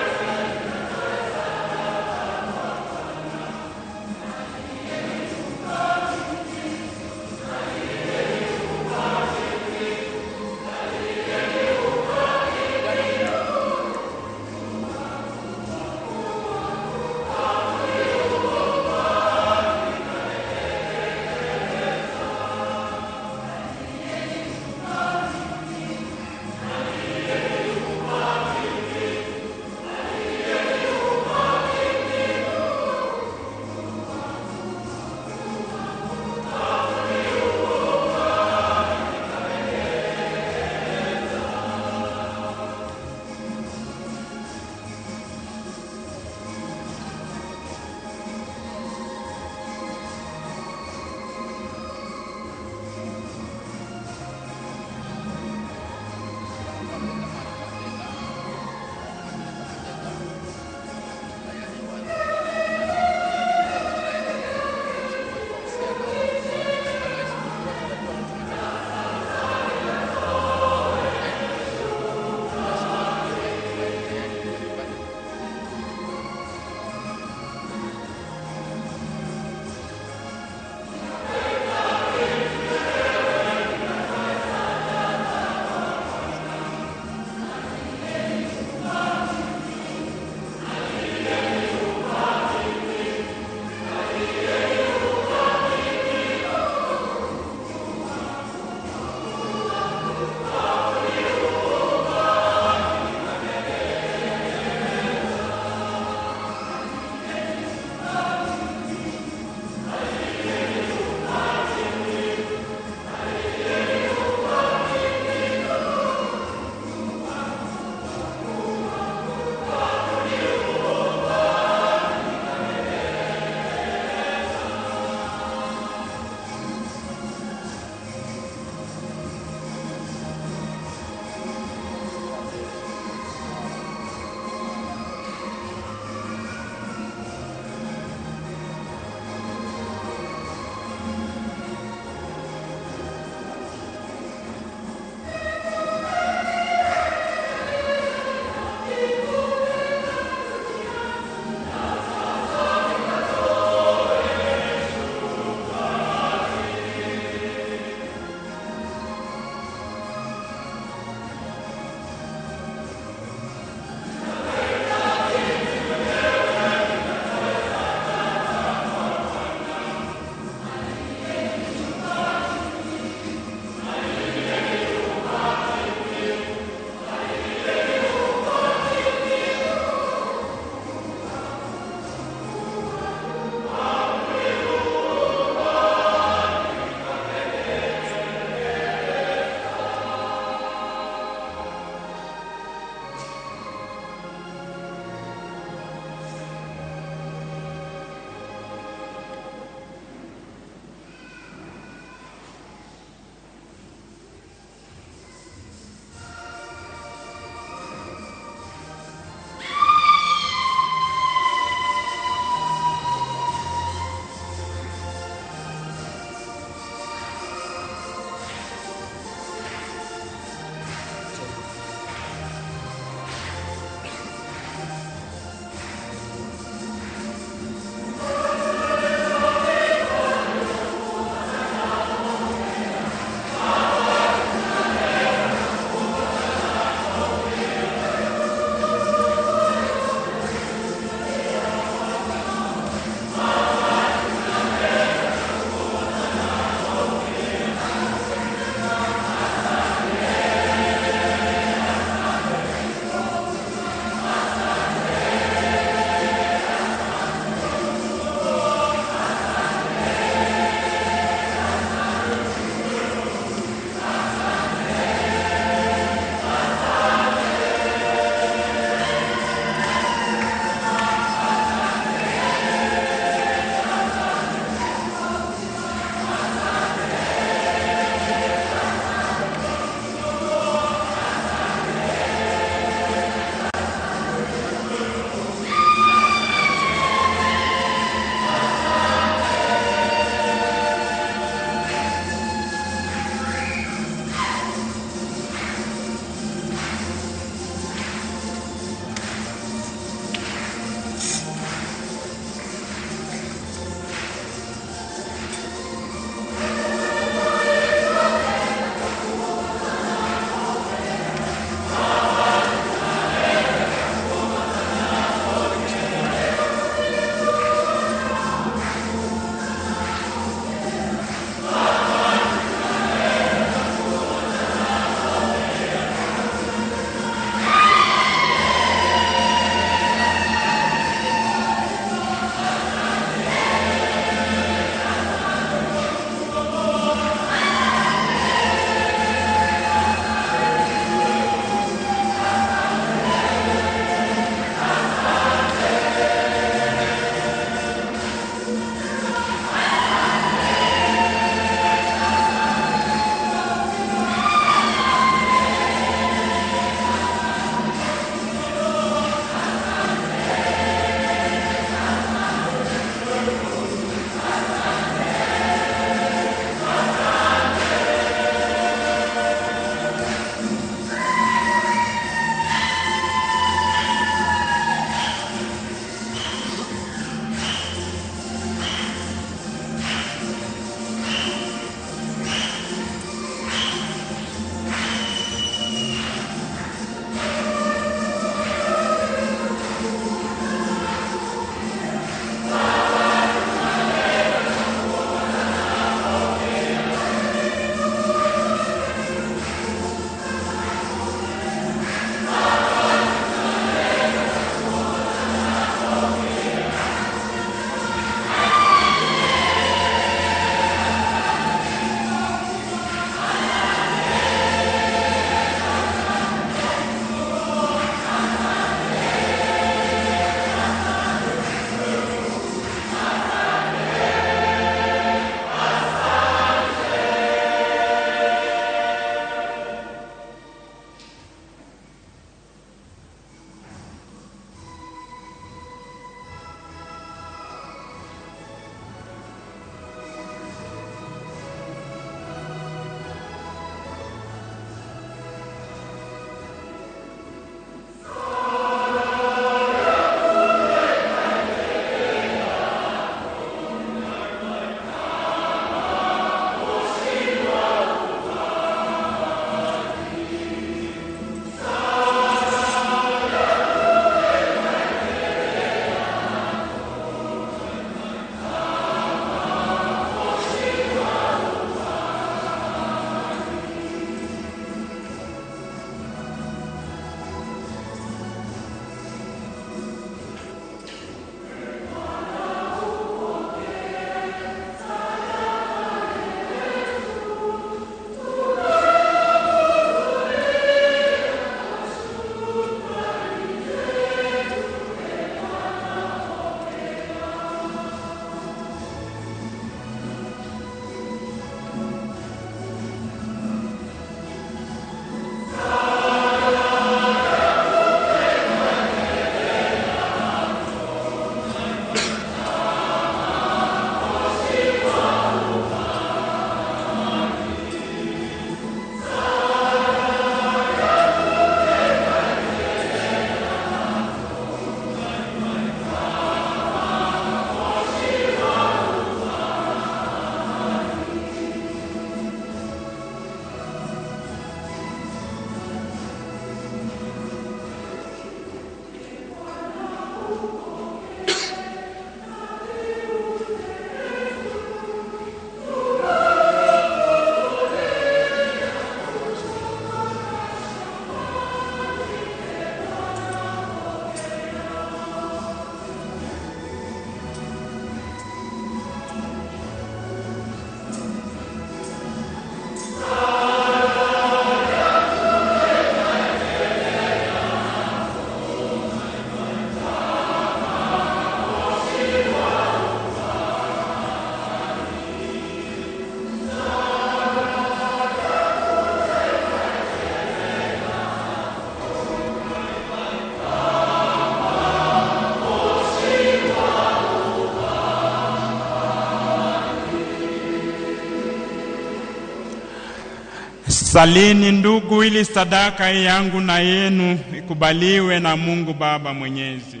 Salini ndugu, ili sadaka yangu na yenu ikubaliwe na Mungu Baba Mwenyezi.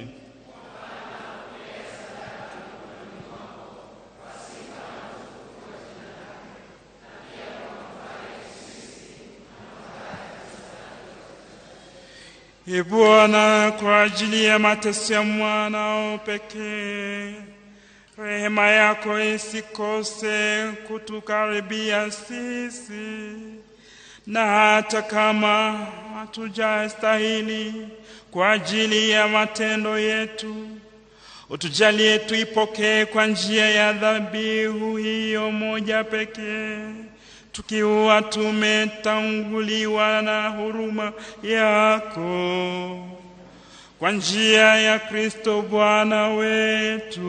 Ee Bwana, kwa ajili ya mateso ya mwanao pekee, rehema yako isikose kutukaribia sisi, na hata kama hatujastahili kwa ajili ya matendo yetu, utujalie tuipokee kwa njia ya dhabihu hiyo moja pekee, tukiwa tumetanguliwa na huruma yako, kwa njia ya Kristo Bwana wetu.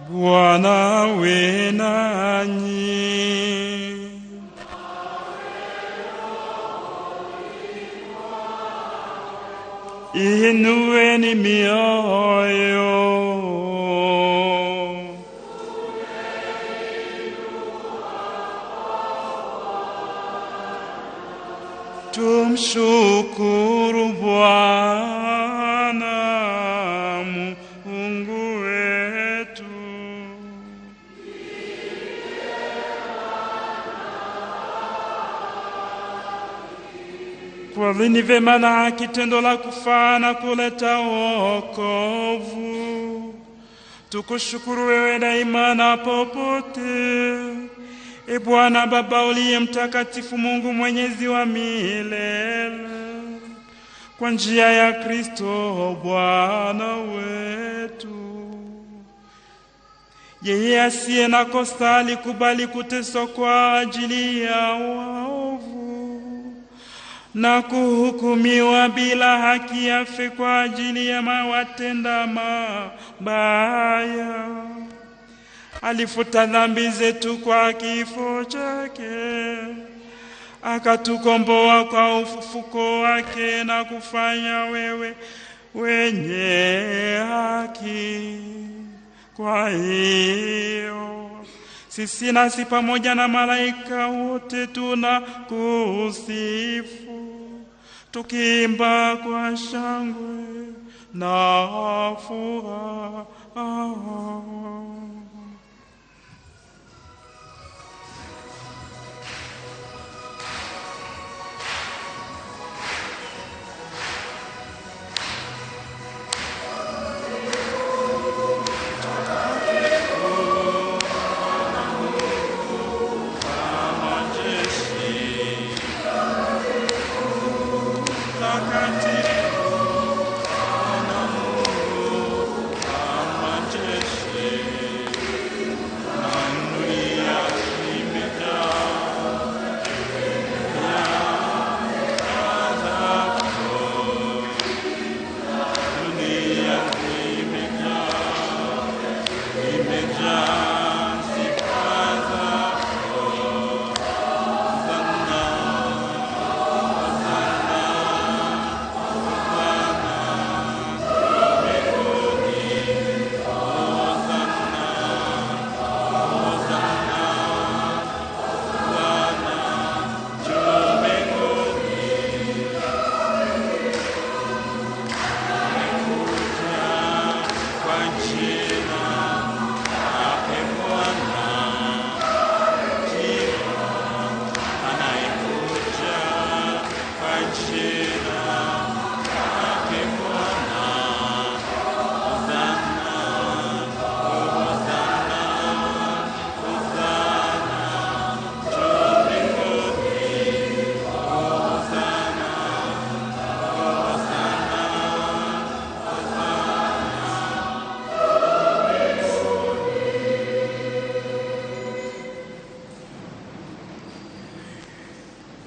Bwana awe nanyi. Inueni mioyo. Tumshukuru Bwana Mungu wetu. Kweli ni vema na kitendo la kufaa na kuleta wokovu. Tukushukuru wewe daima na popote, Ee Bwana Baba uliye mtakatifu, Mungu mwenyezi wa milele, kwa njia ya Kristo Bwana wetu. Yeye asiye na kosa alikubali kuteswa kwa ajili ya waovu na kuhukumiwa bila haki afe kwa ajili ya watenda mabaya. Alifuta dhambi zetu kwa kifo chake, akatukomboa kwa ufufuko wake na kufanya wewe wenye haki. Kwa hiyo sisi nasi pamoja na malaika wote tunakusifu, tukiimba kwa shangwe na furaha.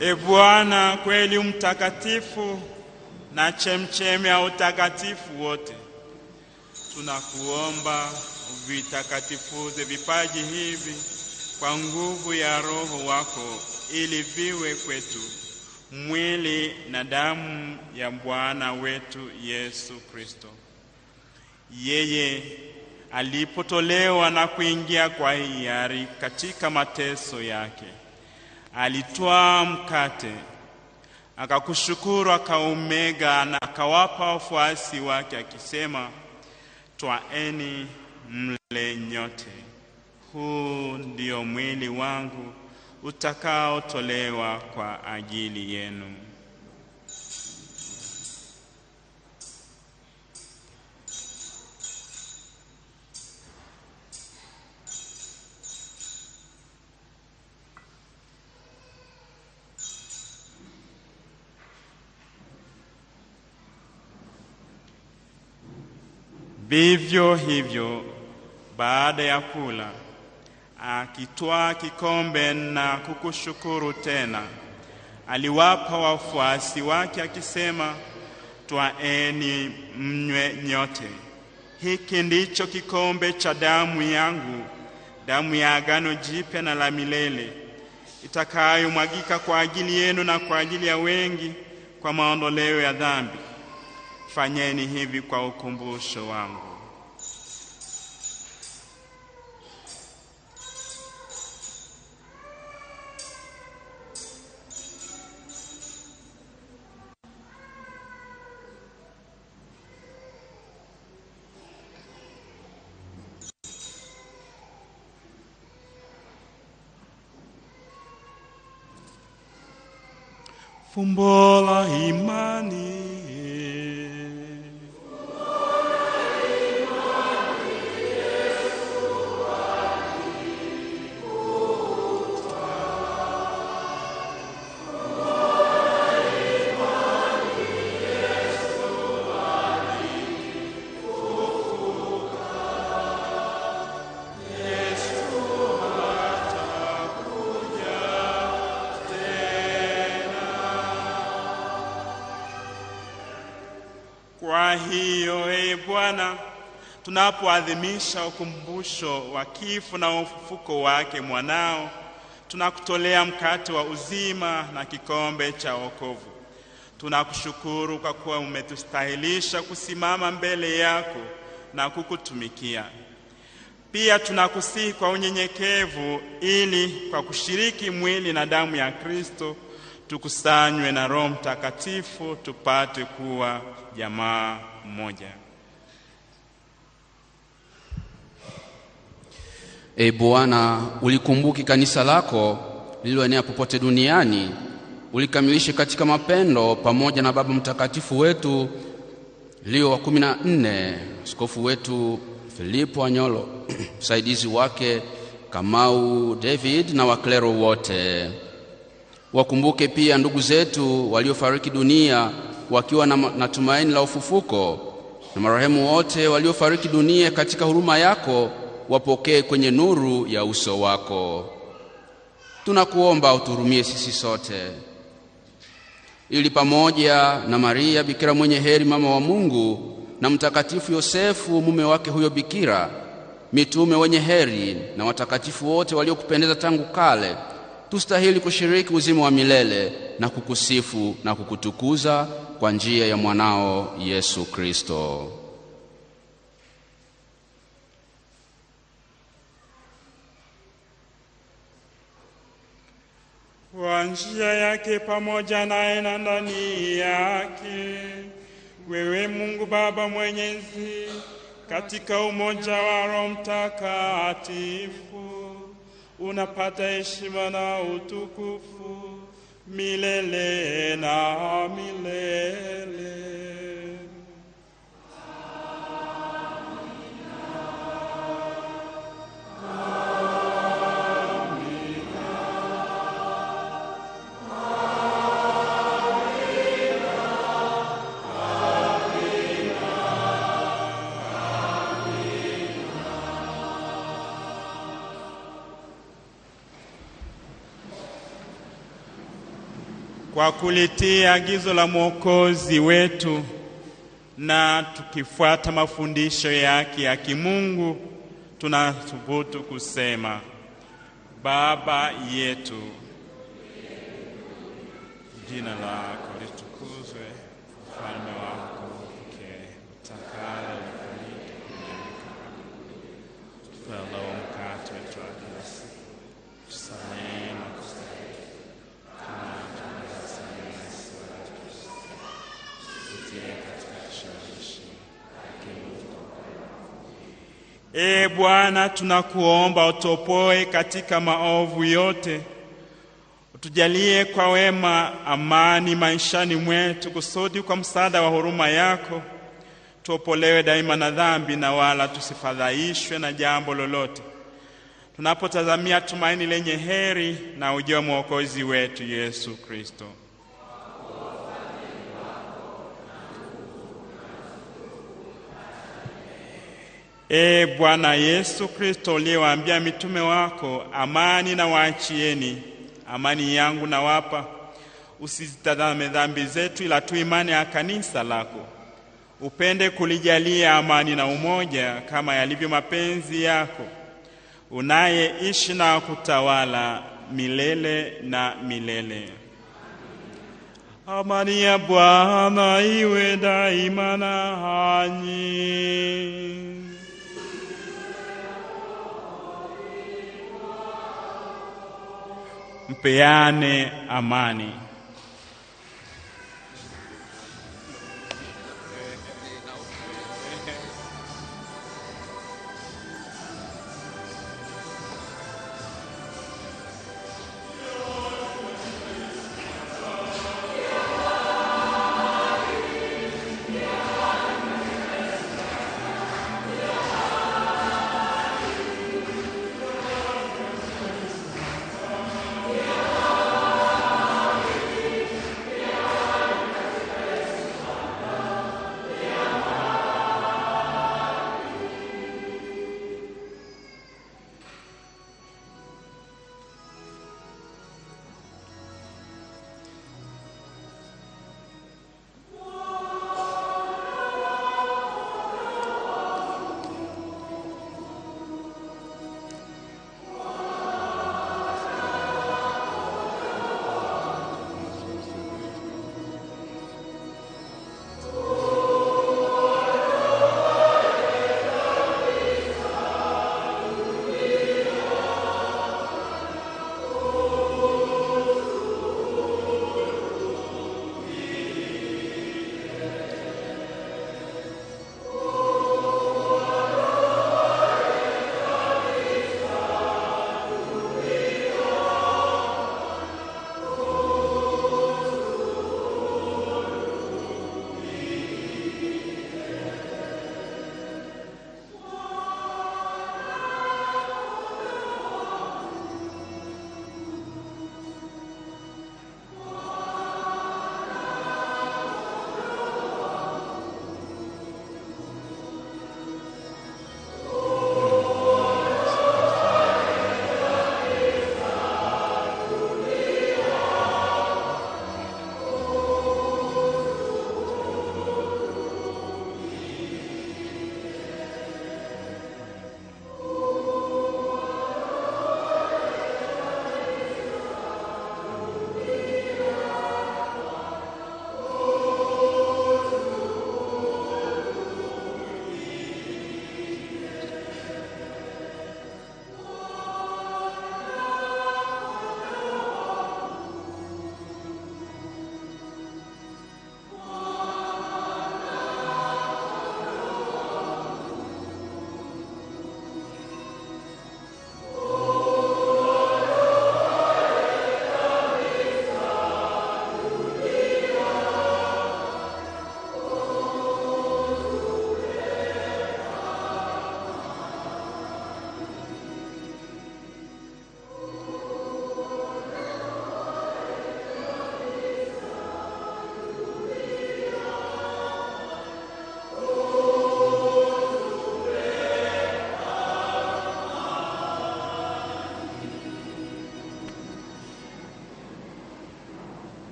Ee Bwana kweli mtakatifu na chemchemi ya utakatifu wote, tunakuomba uvitakatifuze vipaji hivi kwa nguvu ya Roho wako, ili viwe kwetu mwili na damu ya Bwana wetu Yesu Kristo. Yeye alipotolewa na kuingia kwa hiari katika mateso yake, alitwaa mkate, akakushukuru, akaumega na akawapa wafuasi wake akisema, "Twaeni mle nyote. Huu ndio mwili wangu utakaotolewa kwa ajili yenu." Vivyo hivyo, baada ya kula, akitwaa kikombe na kukushukuru tena, aliwapa wafuasi wake akisema, "Twaeni mnywe nyote. Hiki ndicho kikombe cha damu yangu, damu ya agano jipya na la milele, itakayomwagika kwa ajili yenu na kwa ajili ya wengi kwa maondoleo ya dhambi. Fanyeni hivi kwa ukumbusho wangu." Fumbo la imani. Kwa hiyo, Bwana, tunapoadhimisha ukumbusho wa kifo na ufufuko wake mwanao, tunakutolea mkate wa uzima na kikombe cha wokovu. Tunakushukuru kwa kuwa umetustahilisha kusimama mbele yako na kukutumikia. Pia tunakusihi kwa unyenyekevu, ili kwa kushiriki mwili na damu ya Kristo tukusanywe na Roho Mtakatifu tupate kuwa jamaa moja. Bwana, ulikumbuki kanisa lako lililoenea popote duniani, ulikamilishe katika mapendo pamoja na Baba Mtakatifu wetu Leo wa 14, askofu wetu Filipo Anyolo, msaidizi wake Kamau David na waklero wote. Wakumbuke pia ndugu zetu waliofariki dunia wakiwa na tumaini la ufufuko, na marehemu wote waliofariki dunia katika huruma yako wapokee kwenye nuru ya uso wako. Tunakuomba uturumie sisi sote, ili pamoja na Maria Bikira mwenye heri mama wa Mungu na Mtakatifu Yosefu mume wake huyo bikira, mitume wenye heri na watakatifu wote waliokupendeza tangu kale, tustahili kushiriki uzima wa milele na kukusifu na kukutukuza kwa njia ya mwanao Yesu Kristo. Kwa njia yake pamoja naye na ndani yake, wewe Mungu Baba Mwenyezi, katika umoja wa Roho Mtakatifu, unapata heshima na utukufu milele na milele. Kwa kulitii agizo la Mwokozi wetu na tukifuata mafundisho yake ya kimungu, tunathubutu kusema: Baba yetu, jina lako litukuzwe, ufalme wako ufike, utakalo lifanyike duniani kama mbinguni. Bwana, tunakuomba utopoe katika maovu yote. Utujalie kwa wema amani maishani mwetu, kusudi kwa msaada wa huruma yako tuopolewe daima na dhambi, na wala tusifadhaishwe na jambo lolote, tunapotazamia tumaini lenye heri na ujio wa Mwokozi wetu Yesu Kristo. Bwana Yesu Kristo, uliyewaambia mitume wako, amani na waachieni, amani yangu na wapa, usizitazame dhambi zetu, ila tu imani ya kanisa lako. Upende kulijalia amani na umoja kama yalivyo mapenzi yako, unayeishi na kutawala milele na milele. Amani ya Bwana iwe daima nanyi. Mpeane amani.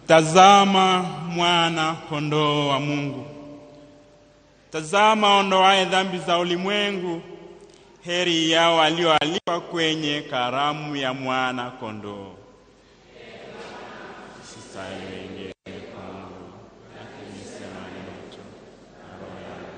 Tazama mwana kondoo wa Mungu. Tazama ondoaye dhambi za ulimwengu. Heri yao walioalikwa kwenye karamu ya mwana kondoo. Sistahili kwangu, lakini sema neno tu, na roho yangu.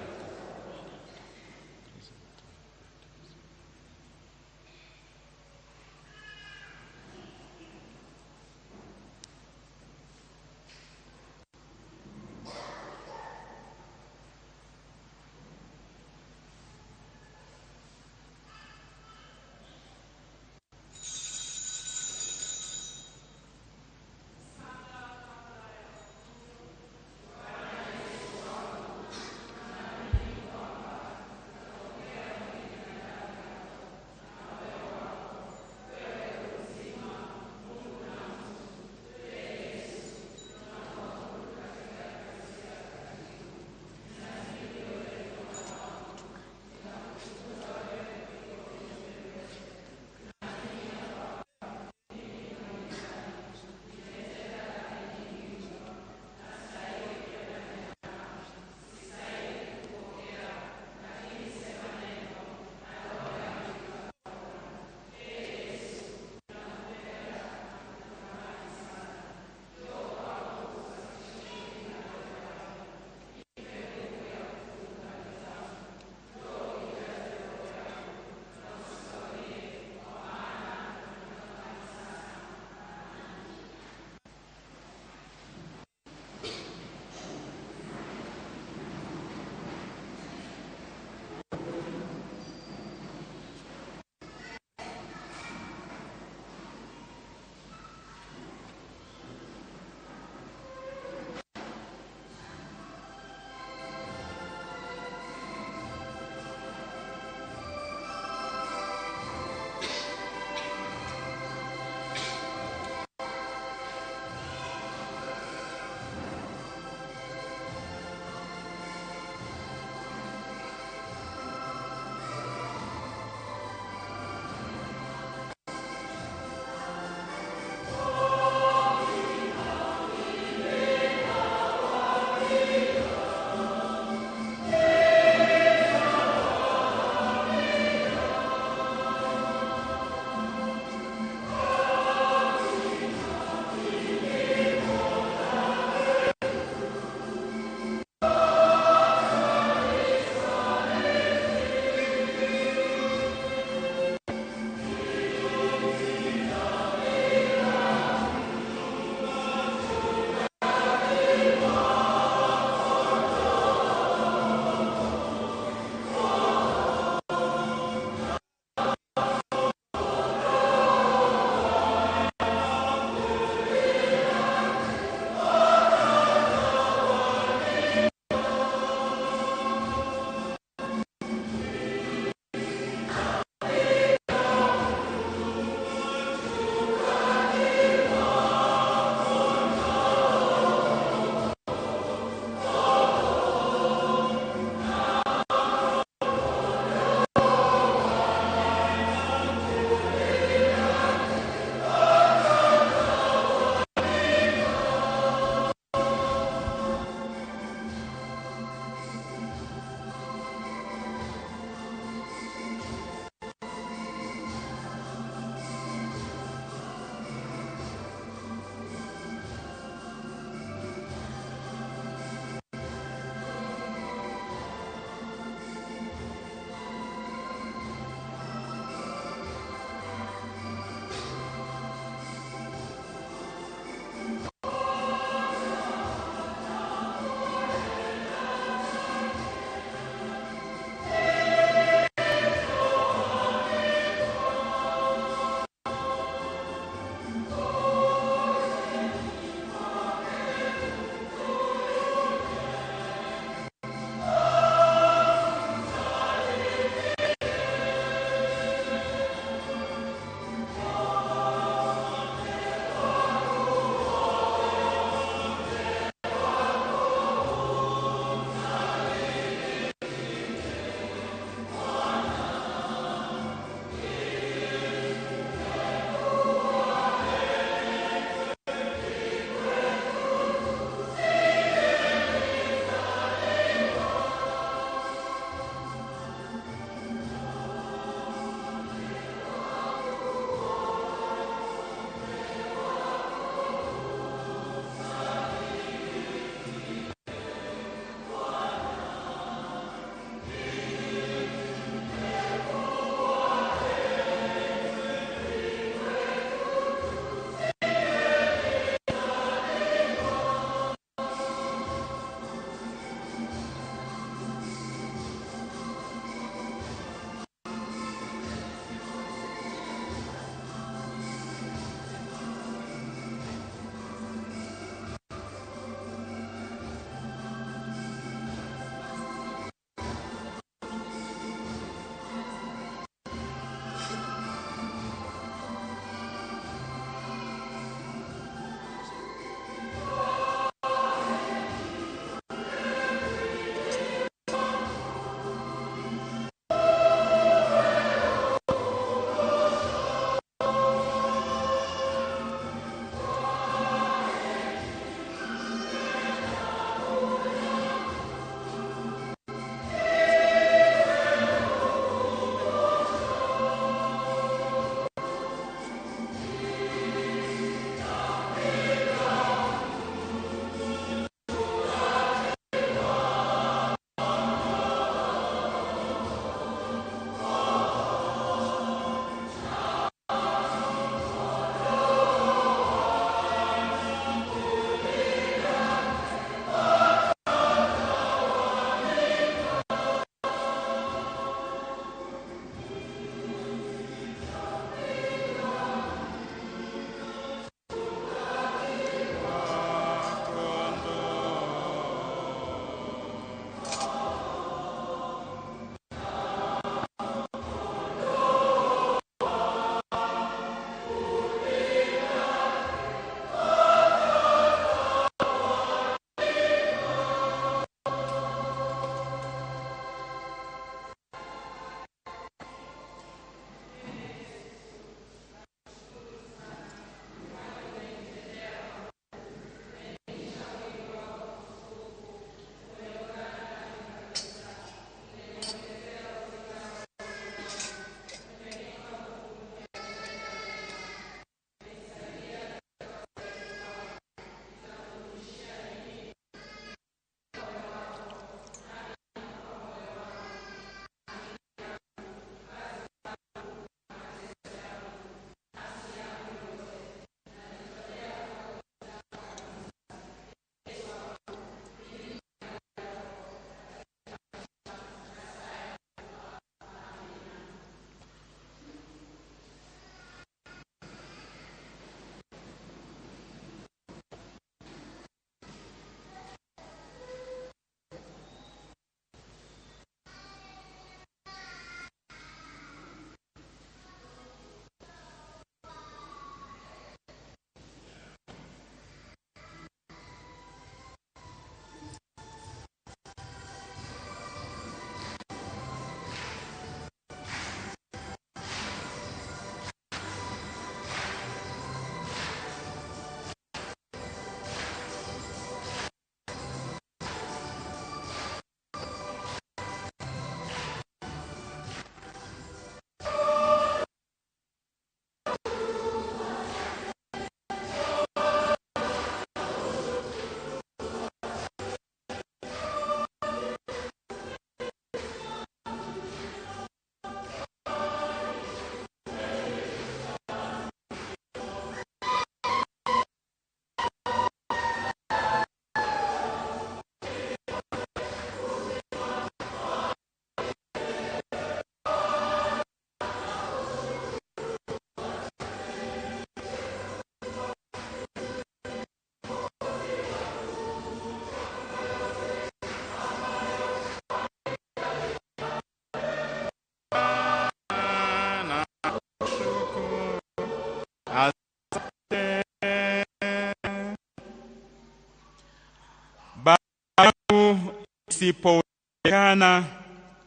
Isipowezekana,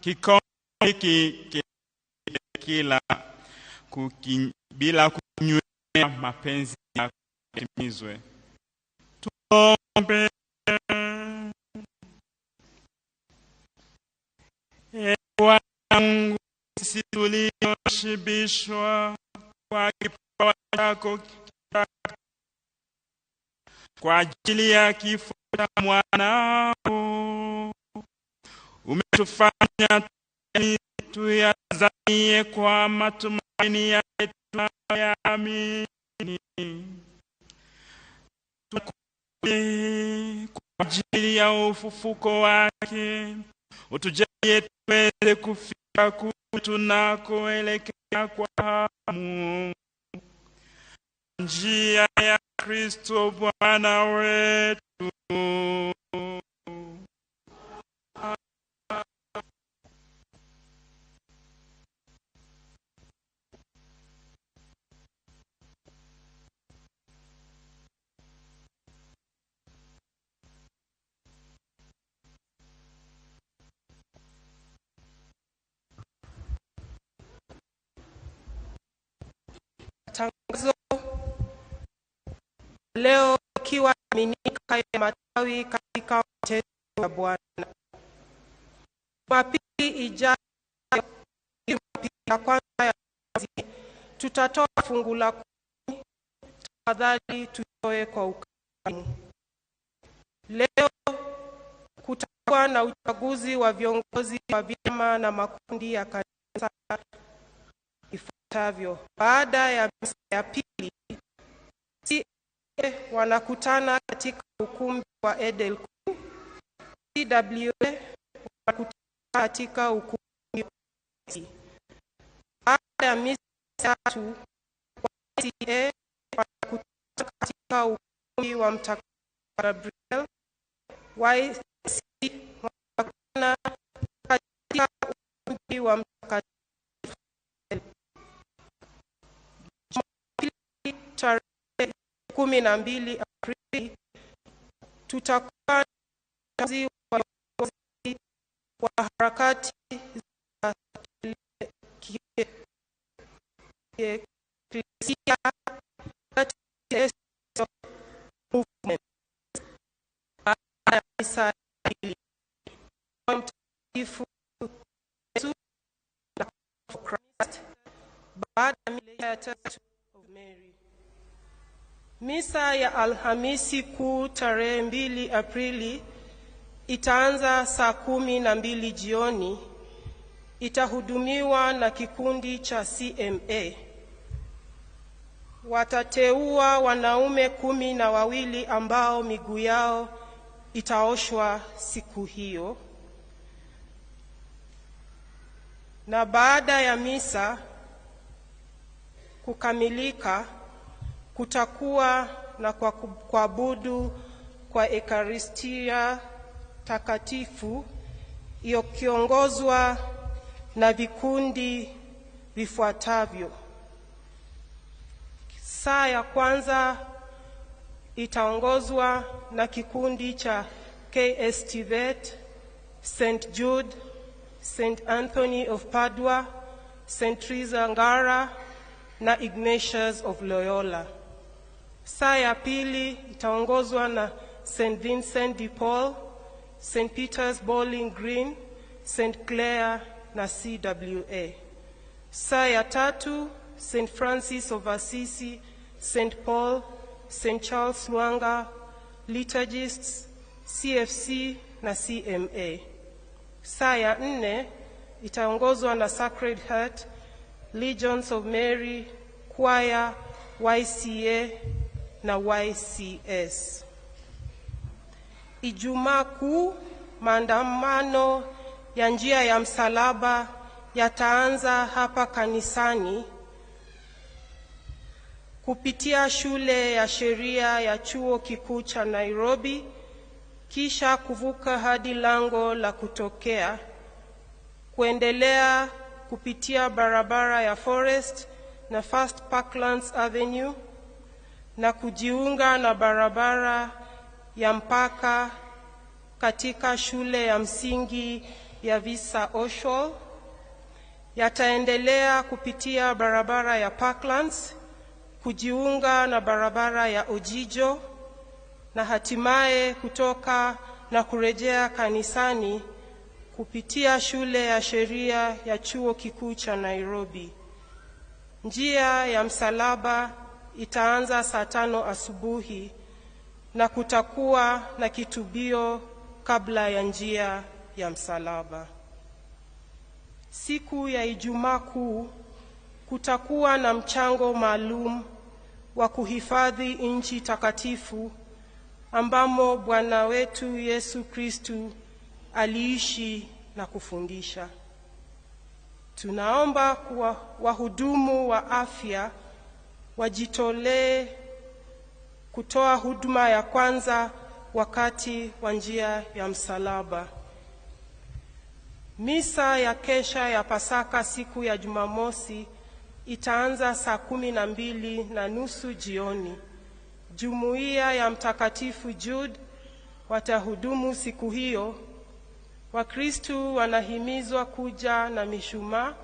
kikombe hiki kila bila kunywea mapenzi yako yatimizwe. Tuombe. Ewe Mungu, sisi tulioshibishwa kwa kipawa chako kwa ajili ya kifo cha mwanao, umetufanya tuyazamie kwa matumaini yetu tunayoamini. Kwa ajili ya ufufuko wake, utujalie tuweze kufika tunakoelekea kwa hamu. Njia ya Kristo Bwana wetu. Tangazo leo ikiwa Dominika ya Matawi katika mateso ya Bwana. Jumapili ijayo, Jumapili ya kwanza ya mwezi, tutatoa fungu la 10. Tafadhali tutoe kwa ukarimu. Leo kutakuwa na uchaguzi wa viongozi wa vyama na makundi ya kanisa ifuatavyo. Baada ya misa ya pili, wanakutana katika ukumbi wa Edel. CWA wanakutana katika ukumbi wa C. Baada ya misa ya tatu, CA wanakutana katika ukumbi wa Mtakatifu Gabriel. YC wanakutana katika ukumbi wa Mtakatifu tarehe 12 Aprili, tutakuwa na wa harakati za Ecclesia Movement. Baada ya misa hili, Mtakatifu Yesu na Christ. Baada ya misa ya tatu of Mary. Misa ya Alhamisi Kuu tarehe 2 Aprili itaanza saa 12 jioni. Itahudumiwa na kikundi cha CMA. Watateua wanaume 12 ambao miguu yao itaoshwa siku hiyo. Na baada ya misa kukamilika, kutakuwa na kuabudu kwa Ekaristia takatifu ikiongozwa na vikundi vifuatavyo. Saa ya kwanza itaongozwa na kikundi cha KS Tibet, St. Jude, St. Anthony of Padua, St. Teresa Ngara na Ignatius of Loyola. Saa ya pili itaongozwa na St. Vincent de Paul, St. Peter's Bowling Green, St. Clare na CWA. Saa ya tatu, St. Francis of Assisi, St. Paul, St. Charles Lwanga, Liturgists, CFC na CMA. Saa ya 4 itaongozwa na Sacred Heart, Legions of Mary, Choir, YCA na YCS. Ijumaa Kuu, maandamano ya njia ya msalaba yataanza hapa kanisani kupitia shule ya sheria ya Chuo Kikuu cha Nairobi, kisha kuvuka hadi lango la kutokea, kuendelea kupitia barabara ya Forest na First Parklands Avenue na kujiunga na barabara ya mpaka katika shule ya msingi ya Visa Oshol yataendelea kupitia barabara ya Parklands, kujiunga na barabara ya Ojijo na hatimaye kutoka na kurejea kanisani kupitia shule ya sheria ya Chuo Kikuu cha Nairobi. Njia ya msalaba itaanza saa 5 asubuhi na kutakuwa na kitubio kabla ya njia ya msalaba. Siku ya Ijumaa Kuu kutakuwa na mchango maalum wa kuhifadhi nchi takatifu ambamo Bwana wetu Yesu Kristu aliishi na kufundisha. Tunaomba kwa wahudumu wa afya wajitolee kutoa huduma ya kwanza wakati wa njia ya msalaba. Misa ya kesha ya Pasaka siku ya Jumamosi itaanza saa 12:30 jioni. Jumuiya ya Mtakatifu Jude watahudumu siku hiyo. Wakristu wanahimizwa kuja na mishumaa.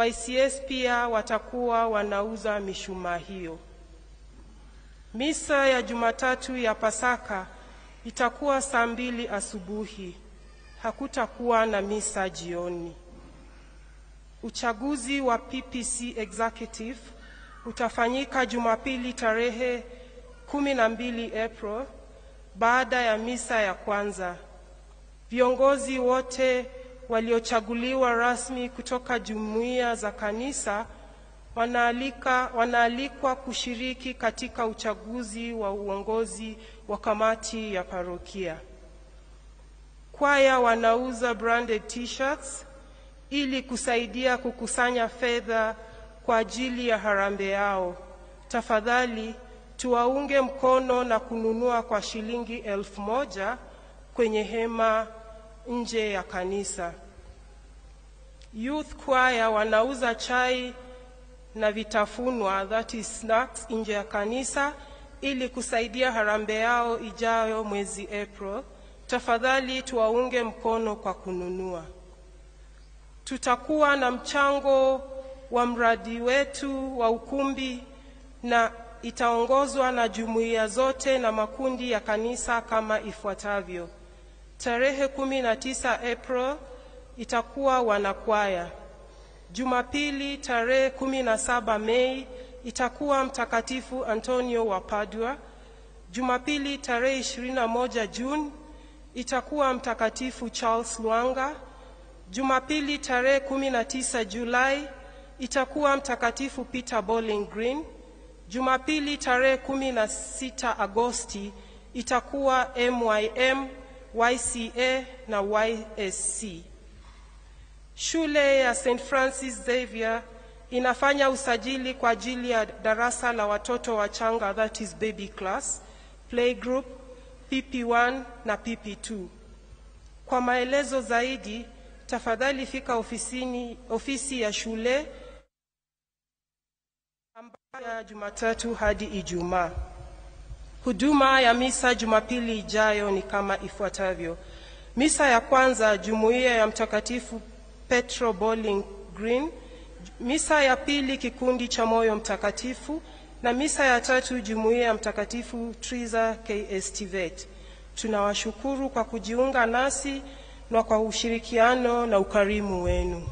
YCS pia watakuwa wanauza mishumaa hiyo. Misa ya Jumatatu ya Pasaka itakuwa saa 2 asubuhi. Hakutakuwa na misa jioni. Uchaguzi wa PPC Executive utafanyika Jumapili tarehe 12 April baada ya misa ya kwanza. Viongozi wote waliochaguliwa rasmi kutoka jumuiya za kanisa wanaalikwa kushiriki katika uchaguzi wa uongozi wa kamati ya parokia. Kwaya wanauza branded t-shirts ili kusaidia kukusanya fedha kwa ajili ya harambee yao. Tafadhali tuwaunge mkono na kununua kwa shilingi 1,000 kwenye hema nje ya kanisa. Youth choir wanauza chai na vitafunwa, that is snacks, nje ya kanisa ili kusaidia harambee yao ijayo mwezi April. Tafadhali tuwaunge mkono kwa kununua. Tutakuwa na mchango wa mradi wetu wa ukumbi na itaongozwa na jumuiya zote na makundi ya kanisa kama ifuatavyo. Tarehe 19 April itakuwa wanakwaya. Jumapili tarehe 17 Mei itakuwa Mtakatifu Antonio wa Padua. Jumapili tarehe 21 June itakuwa Mtakatifu Charles Lwanga. Jumapili tarehe 19 Julai itakuwa Mtakatifu Peter Bowling Green. Jumapili tarehe 16 Agosti itakuwa MYM, YCA na YSC. Shule ya St. Francis Xavier inafanya usajili kwa ajili ya darasa la watoto wachanga, that is baby class, playgroup, PP1 na PP2. Kwa maelezo zaidi, tafadhali fika ofisi ya shule ambayo Jumatatu hadi Ijumaa. Huduma ya misa Jumapili ijayo ni kama ifuatavyo. Misa ya kwanza, jumuiya ya Mtakatifu Petro Bowling Green. Misa ya pili, kikundi cha Moyo Mtakatifu, na misa ya tatu, jumuiya ya Mtakatifu Triza KSTVET. Tunawashukuru kwa kujiunga nasi na kwa ushirikiano na ukarimu wenu.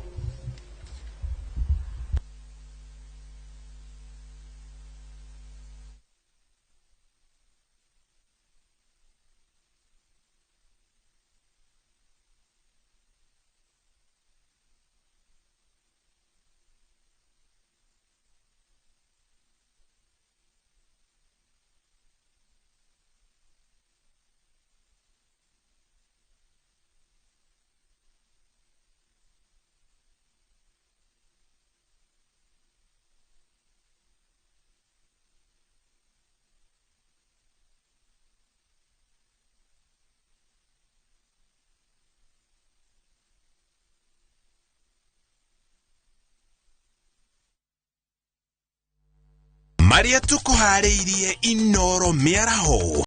Maria tukuharĩirie inoro miaraho